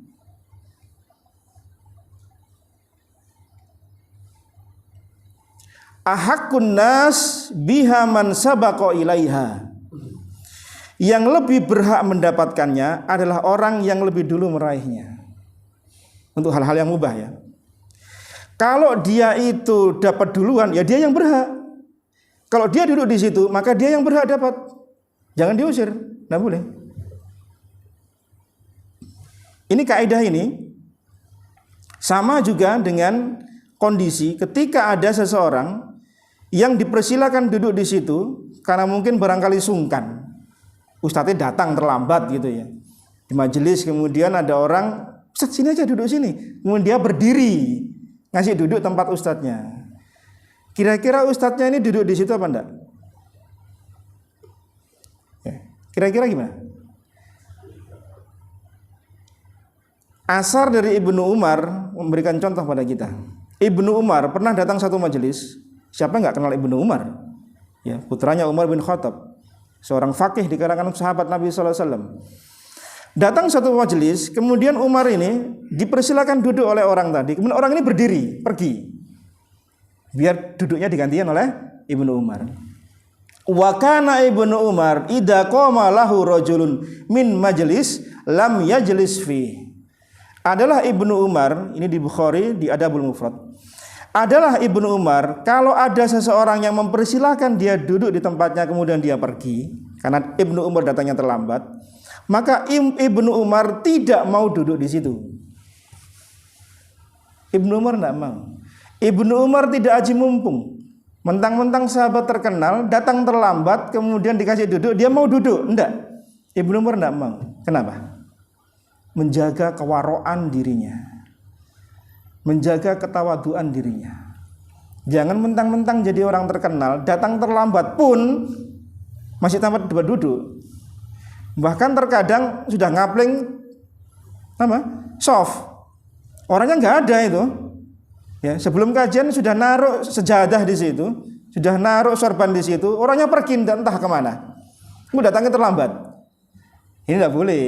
Ahaqqun nas biha man sabaqa ilaiha. Yang lebih berhak mendapatkannya adalah orang yang lebih dulu meraihnya. Untuk hal-hal yang mubah ya. Kalau dia itu dapat duluan, ya dia yang berhak. Kalau dia duduk di situ, maka dia yang berhak dapat. Jangan diusir, enggak boleh. Ini kaidah ini sama juga dengan kondisi ketika ada seseorang yang dipersilakan duduk di situ karena mungkin barangkali sungkan. Ustadznya datang terlambat gitu ya. Di majelis kemudian ada orang, Ustadz sini aja duduk sini. Kemudian dia berdiri ngasih duduk tempat ustadznya. Kira-kira ustadznya ini duduk di situ apa enggak? Ya. Kira-kira gimana? Asar dari Ibnu Umar memberikan contoh pada kita. Ibnu Umar pernah datang satu majelis. Siapa enggak kenal Ibnu Umar? Ya, putranya Umar bin Khattab, seorang fakih di kalangan sahabat Nabi SAW. Datang satu majelis, kemudian Umar ini dipersilakan duduk oleh orang tadi. Kemudian orang ini berdiri, pergi. Biar duduknya digantikan oleh Ibnu Umar. Wa kana Ibnu Umar idza qama lahu rajulun min majlis lam yajlis fi. Adalah Ibnu Umar, ini di Bukhari di Adabul Mufrad. adalah Ibnu Umar, kalau ada seseorang yang mempersilahkan dia duduk di tempatnya kemudian dia pergi karena Ibnu Umar datangnya terlambat, maka Ibnu Umar tidak mau duduk di situ. Ibnu Umar tidak mau. Ibnu Umar tidak aji mumpung. Mentang-mentang sahabat terkenal datang terlambat kemudian dikasih duduk, dia mau duduk. Enggak. Ibnu Umar tidak mau. Kenapa? Menjaga kewaroan dirinya, menjaga ketawaduan dirinya. Jangan mentang-mentang jadi orang terkenal, datang terlambat pun masih tampak duduk. Bahkan terkadang sudah ngapling soft, orangnya nggak ada itu. Ya, sebelum kajian sudah naruh sejadah di situ, sudah naruh sorban di situ, orangnya pergi entah kemana. Kemudian datangnya terlambat. Ini tidak boleh.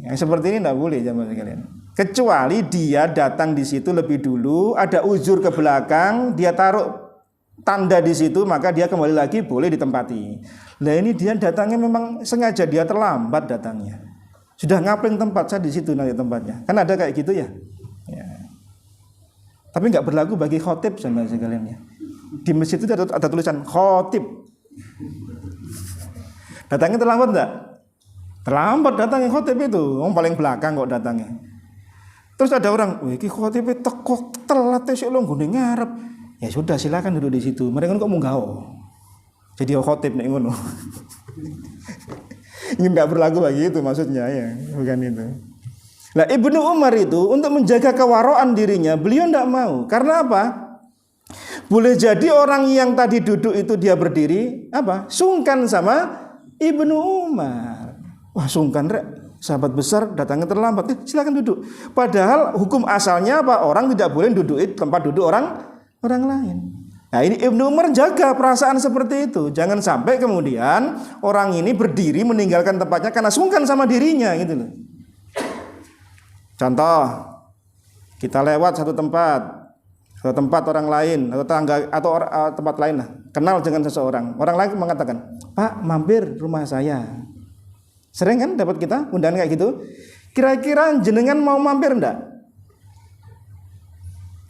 Yang seperti ini tidak boleh jamaah sekalian. Kecuali dia datang di situ lebih dulu, ada uzur ke belakang, dia taruh tanda di situ, maka dia kembali lagi boleh ditempati. Nah ini dia datangnya memang sengaja, dia terlambat datangnya. Sudah ngapling tempat saya di situ nanti tempatnya. Kan ada kayak gitu ya. Ya. Tapi nggak berlaku bagi khotib jamaah sekalian ya. Di masjid itu ada tulisan khotib. Datangnya terlambat enggak? Terlambat datangnya khotib itu, orang paling belakang kok datangnya. Terus ada orang, wih, ki khotib teko telat sih lo nggone ngarep. Ya sudah silakan duduk di situ. Mereka kok munggah. Jadi khotib nek ngono. Ini enggak berlaku bagi itu maksudnya ya, bukan itu. Lah Ibnu Umar itu untuk menjaga kewaroan dirinya, beliau enggak mau. Karena apa? Boleh jadi orang yang tadi duduk itu dia berdiri, sungkan sama Ibnu Umar. Wah sungkan rek, sahabat besar datangnya terlambat, silakan duduk. Padahal hukum asalnya orang tidak boleh duduk di tempat duduk orang lain. Nah ini Ibnu Umar jaga perasaan seperti itu. Jangan sampai kemudian orang ini berdiri meninggalkan tempatnya karena sungkan sama dirinya gitu loh. Contoh, kita lewat satu tempat orang lain atau tangga atau tempat lain lah, kenal dengan seseorang. Orang lain mengatakan, "Pak, mampir rumah saya." Sering kan dapat kita undangan kayak gitu. Kira-kira jenengan mau mampir enggak?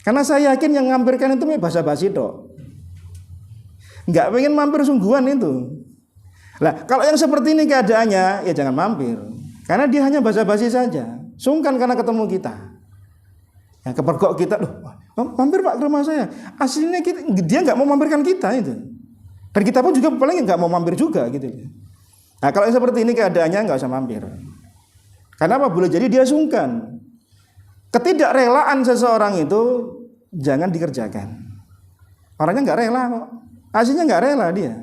Karena saya yakin yang ngampirkan itu basa-basi tok. Enggak pengen mampir sungguhan itu. Lah, kalau yang seperti ini keadaannya, ya jangan mampir. Karena dia hanya basa-basi saja. Sungkan karena ketemu kita. Ya kepergok kita, mampir Pak ke rumah saya. Aslinya dia enggak mau mampirkan kita itu. Dan kita pun juga paling enggak mau mampir juga gitu. Nah kalau yang seperti ini keadaannya nggak usah mampir. Karena apa? Boleh jadi dia sungkan. Ketidakrelaan seseorang itu jangan dikerjakan. Orangnya nggak rela kok. Aslinya nggak rela dia.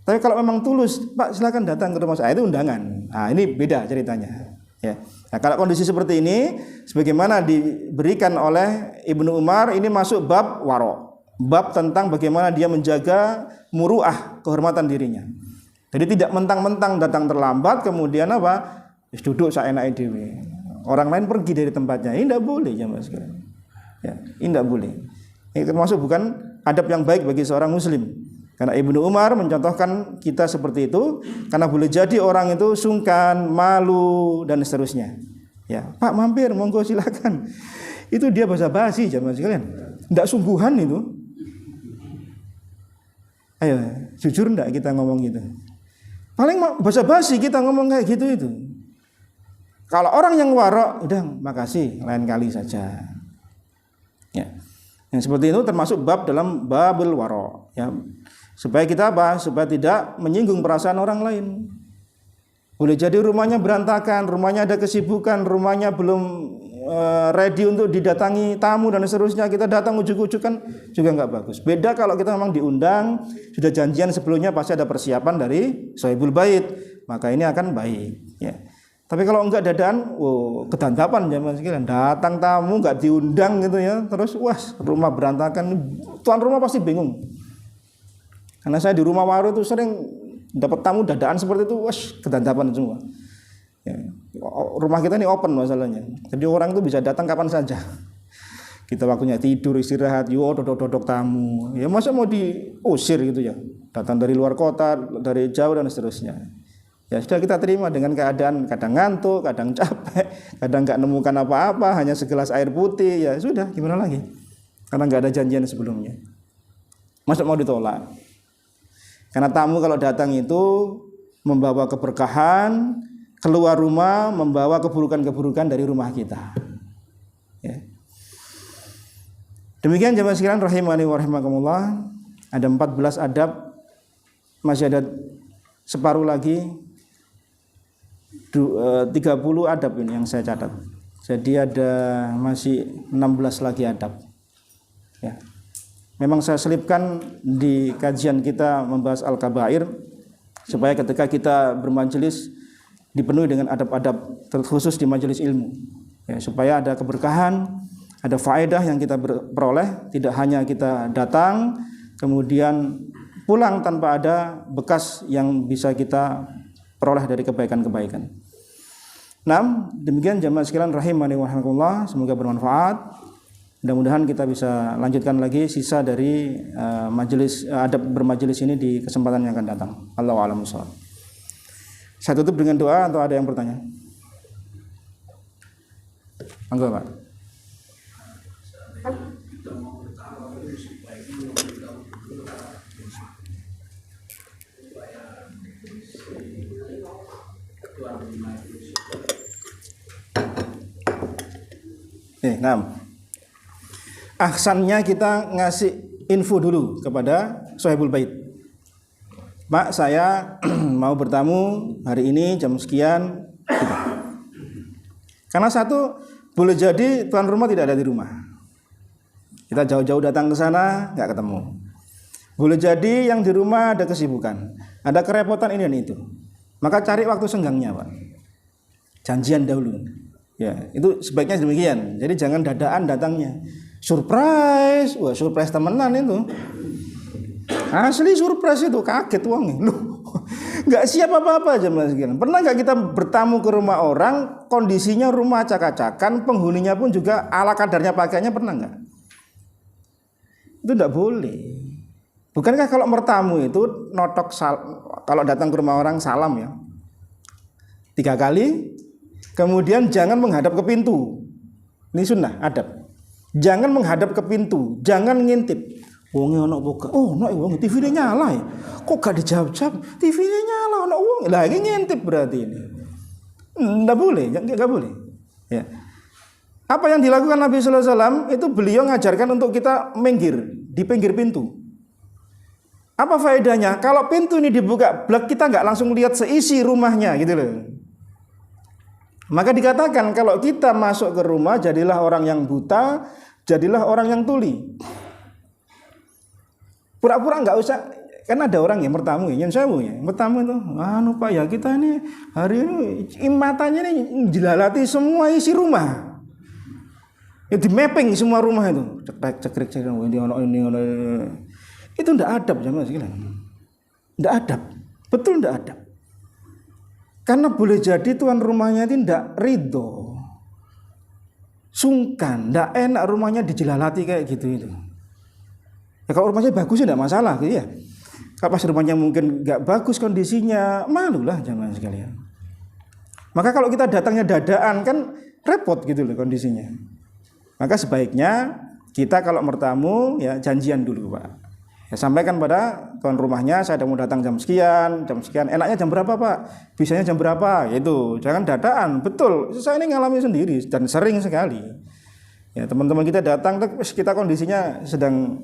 Tapi kalau memang tulus, Pak silakan datang ke rumah saya, itu undangan. Nah ini beda ceritanya. Ya. Nah kalau kondisi seperti ini, sebagaimana diberikan oleh Ibnu Umar, ini masuk bab waro. Bab tentang bagaimana dia menjaga muruah, kehormatan dirinya. Jadi tidak mentang-mentang datang terlambat kemudian duduk saenake dhewe. Orang lain pergi dari tempatnya. Ini tidak boleh jamaah sekalian. Ya, ini tidak boleh. Ini termasuk bukan adab yang baik bagi seorang muslim. Karena Ibnu Umar mencontohkan kita seperti itu karena boleh jadi orang itu sungkan, malu dan seterusnya. Ya, Pak mampir, monggo silakan. Itu dia basa-basi jamaah sekalian. Tidak sungguhan itu. Ayo, jujur enggak kita ngomong gitu? Paling basa-basi kita ngomong kayak gitu itu. Kalau orang yang warok, udah makasih, lain kali saja. Ya. Yang seperti itu termasuk bab dalam babul warok. Ya. Supaya kita supaya tidak menyinggung perasaan orang lain. Boleh jadi rumahnya berantakan, rumahnya ada kesibukan, rumahnya belum ready untuk didatangi tamu dan seterusnya, kita datang ujuk-ujuk kan juga nggak bagus. Beda kalau kita memang diundang, sudah janjian sebelumnya pasti ada persiapan dari sahibul bait, maka ini akan baik. Ya. Tapi kalau enggak dadaan, kedantapan jamaah sekalian, datang tamu nggak diundang gitu ya, terus rumah berantakan, tuan rumah pasti bingung. Karena saya di rumah waru itu sering dapat tamu dadaan seperti itu, kedantapan semua. Ya, rumah kita ini open masalahnya. Jadi orang itu bisa datang kapan saja. Kita waktunya tidur, istirahat, dodok tamu. Ya masa mau diusir gitu ya. Datang dari luar kota, dari jauh dan seterusnya. Ya sudah kita terima dengan keadaan kadang ngantuk, kadang capek, kadang enggak nemukan apa-apa, hanya segelas air putih. Ya sudah, gimana lagi? karena nggak ada janjian sebelumnya. Masa mau ditolak? Karena tamu kalau datang itu membawa keberkahan, keluar rumah membawa keburukan-keburukan dari rumah kita. Ya. Demikian jemaah sekalian rahimani wa rahimakumullah, ada 14 adab, masih ada separuh lagi 30 adab ini yang saya catat. Jadi ada masih 16 lagi adab. Ya. Memang saya selipkan di kajian kita membahas al-kabair supaya ketika kita bermajelis dipenuhi dengan adab-adab terkhusus di majelis ilmu. Ya, supaya ada keberkahan, ada faedah yang kita peroleh, tidak hanya kita datang kemudian pulang tanpa ada bekas yang bisa kita peroleh dari kebaikan-kebaikan. Nah, demikian jamaah sekalian rahimani wa rahimakumullah, semoga bermanfaat. Mudah-mudahan kita bisa lanjutkan lagi sisa dari adab bermajelis ini di kesempatan yang akan datang. Allahu a'lam bishawab. Saya tutup dengan doa atau ada yang bertanya? Monggo, Pak. Nah. Ahsannya kita ngasih info dulu kepada sahibul bait. Pak, saya mau bertamu hari ini jam sekian. Gitu. Karena satu, boleh jadi tuan rumah tidak ada di rumah. Kita jauh-jauh datang ke sana, nggak ketemu. Boleh jadi yang di rumah ada kesibukan, ada kerepotan ini dan itu. Maka cari waktu senggangnya, Pak. Janjian dahulu. Ya, itu sebaiknya demikian. Jadi jangan dadaan datangnya. Surprise, wah surprise temenan itu. Asli surprise itu, kaget uangnya. Loh, nggak siap apa-apa aja mas. Pernah nggak kita bertamu ke rumah orang, kondisinya rumah acak-acakan, penghuninya pun juga ala kadarnya pakaiannya, pernah nggak? Itu nggak boleh. Bukankah kalau bertamu itu notok kalau datang ke rumah orang salam ya 3 kali, kemudian jangan menghadap ke pintu. Ini sunnah adab. Jangan menghadap ke pintu, jangan ngintip. Wonge ono buka. Oh, ono wong TV-nya nyala ya. Kok gak dijawab-jawab? TV-nya nyala, ono wong. Lah ini ngintip berarti ini. Enggak boleh, enggak boleh. Ya. Apa yang dilakukan Nabi sallallahu alaihi wasallam itu beliau ngajarkan untuk kita minggir di pinggir pintu. Apa faedahnya? Kalau pintu ini dibuka, blak kita enggak langsung lihat seisi rumahnya gitu loh. Maka dikatakan kalau kita masuk ke rumah jadilah orang yang buta, jadilah orang yang tuli. Pura-pura nggak usah, kan ada orang yang bertamu, yang sewu ya, bertamu itu, Pak ya kita ini hari ini matanya ini jelalati semua isi rumah, ya di mapping semua rumah itu, cekrek ini, itu ndak adab jamaah sekalian, ndak adab, betul ndak adab. Karena boleh jadi tuan rumahnya itu tidak ridho, sungkan, tidak enak rumahnya dijelalati kayak gitu itu. Ya, kalau rumahnya bagus tidak masalah, gitu ya. Kalau pas rumahnya mungkin nggak bagus kondisinya, malulah jangan sekalian. Maka kalau kita datangnya dadaan kan repot gitu loh kondisinya. Maka sebaiknya kita kalau bertamu ya janjian dulu Pak. Ya, sampaikan pada tuan rumahnya saya mau datang jam sekian. Enaknya jam berapa Pak? Bisanya jam berapa? Itu jangan dadaan. Betul, saya ini ngalami sendiri dan sering sekali. Ya, teman-teman kita datang, kita kondisinya sedang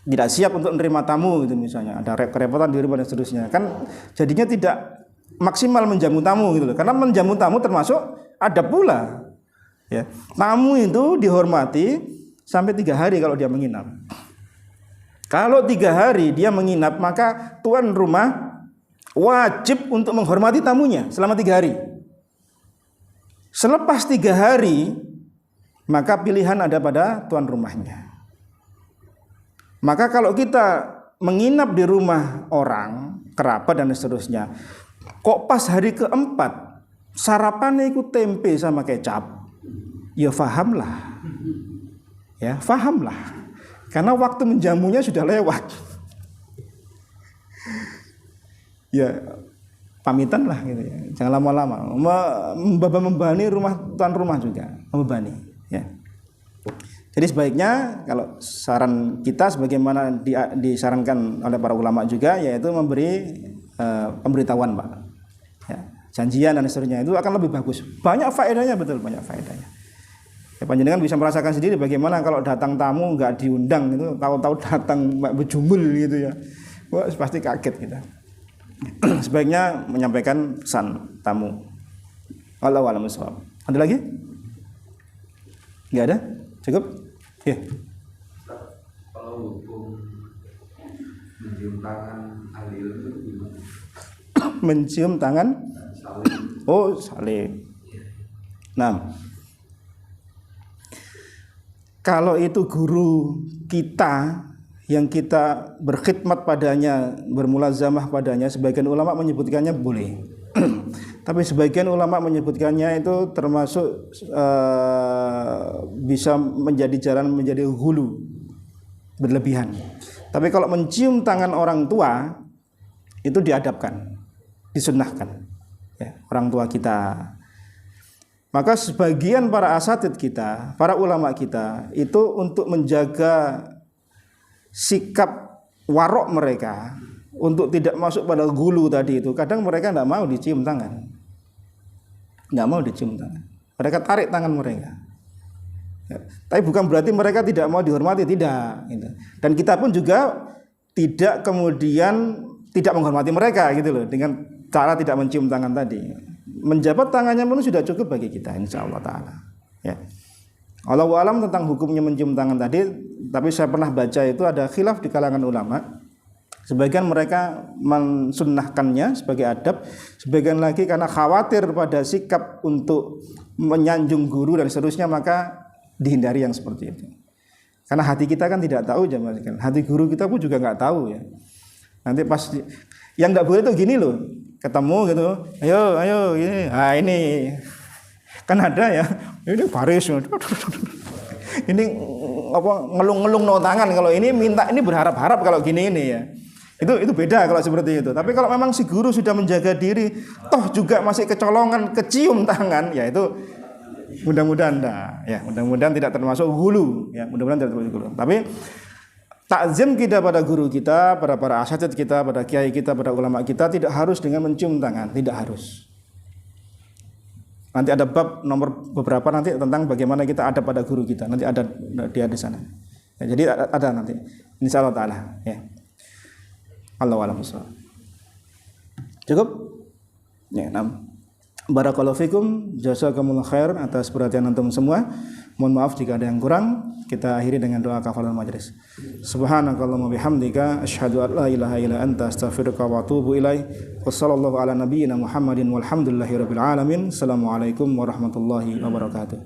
tidak siap untuk menerima tamu gitu misalnya. Ada kerepotan di rumah dan seterusnya. Kan jadinya tidak maksimal menjamu tamu gitu loh. Karena menjamu tamu termasuk adab pula. Ya, tamu itu dihormati sampai 3 hari kalau dia menginap. Kalau 3 hari dia menginap, maka tuan rumah wajib untuk menghormati tamunya selama 3 hari. Selepas 3 hari, maka pilihan ada pada tuan rumahnya. Maka kalau kita menginap di rumah orang, kerabat dan seterusnya, kok pas hari keempat, sarapannya ikut tempe sama kecap, ya fahamlah. Ya, fahamlah. Karena waktu menjamunya sudah lewat. Ya, pamitan lah gitu ya. Jangan lama-lama. Membebani rumah tuan rumah juga, membebani. Ya. Jadi sebaiknya kalau saran kita sebagaimana disarankan oleh para ulama juga, yaitu memberi pemberitahuan Pak, ya, janjian dan seterusnya, itu akan lebih bagus. Banyak faedahnya, betul banyak faedahnya. Ya, panjenengan bisa merasakan sendiri bagaimana kalau datang tamu nggak diundang itu, tahu-tahu datang berjumul gitu ya, wah pasti kaget kita. Sebaiknya menyampaikan pesan tamu. Wallahu a'lam bishawab. Ada lagi? Nggak ada? Cukup? Ya. Kalau hukum mencium tangan ahli ilmu itu gimana? Mencium tangan? Saling. Oh, saling. Nah, kalau itu guru kita yang kita berkhidmat padanya, bermulazamah padanya, sebagian ulama menyebutkannya boleh. Tapi sebagian ulama menyebutkannya itu termasuk bisa menjadi jalan menjadi hulu, berlebihan. Tapi kalau mencium tangan orang tua itu diadabkan, disunnahkan, ya, orang tua kita. Maka sebagian para asatidz kita, para ulama kita itu untuk menjaga sikap warok mereka, untuk tidak masuk pada gulu tadi itu, kadang mereka tidak mau dicium tangan, nggak mau dicium tangan, mereka tarik tangan mereka. Ya, tapi bukan berarti mereka tidak mau dihormati, tidak. Gitu. Dan kita pun juga tidak kemudian tidak menghormati mereka gitu loh, dengan cara tidak mencium tangan tadi. Menjabat tangannya pun sudah cukup bagi kita, insya Allah Ta'ala. Ya. Allahu a'lam tentang hukumnya mencium tangan tadi, tapi saya pernah baca itu ada khilaf di kalangan ulama. Sebagian mereka mensunnahkannya sebagai adab, sebagian lagi karena khawatir pada sikap untuk menyanjung guru dan seterusnya, maka dihindari yang seperti itu. Karena hati kita kan tidak tahu, jamaah, hati guru kita pun juga nggak tahu ya. Nanti pas yang nggak boleh itu gini loh, ketemu gitu, ayo ini, nah ini kan ada ya, ini baris, ini apa ngelung-ngelung no tangan, kalau ini minta, ini berharap-harap kalau gini ini ya. Itu beda kalau seperti itu. Tapi kalau memang si guru sudah menjaga diri, toh juga masih kecolongan, kecium tangan, ya itu mudah-mudahan mudah-mudahan tidak termasuk hulu, ya, mudah-mudahan tidak termasuk hulu. Tapi takzim kita pada guru kita, pada para asatidz kita, pada kiai kita, pada ulama kita tidak harus dengan mencium tangan, tidak harus. Nanti ada bab nomor beberapa nanti tentang bagaimana kita ada pada guru kita. Nanti ada dia di sana. Ya, jadi ada nanti. Insyaallah taala, ya. Allahu a'lam bishawab. Cukup? Ya, barakallahu fikum, jazakumullah khair atas perhatian antum semua. Mohon maaf jika ada yang kurang. Kita akhiri dengan doa kafaratul majelis. Subhanakallahumma bihamdika asyhadu an la ilaha illa anta astaghfiruka wa atubu ilaik. Wassallallahu ala nabiyyina Muhammadin walhamdulillahirabbil alamin. Assalamualaikum warahmatullahi wabarakatuh.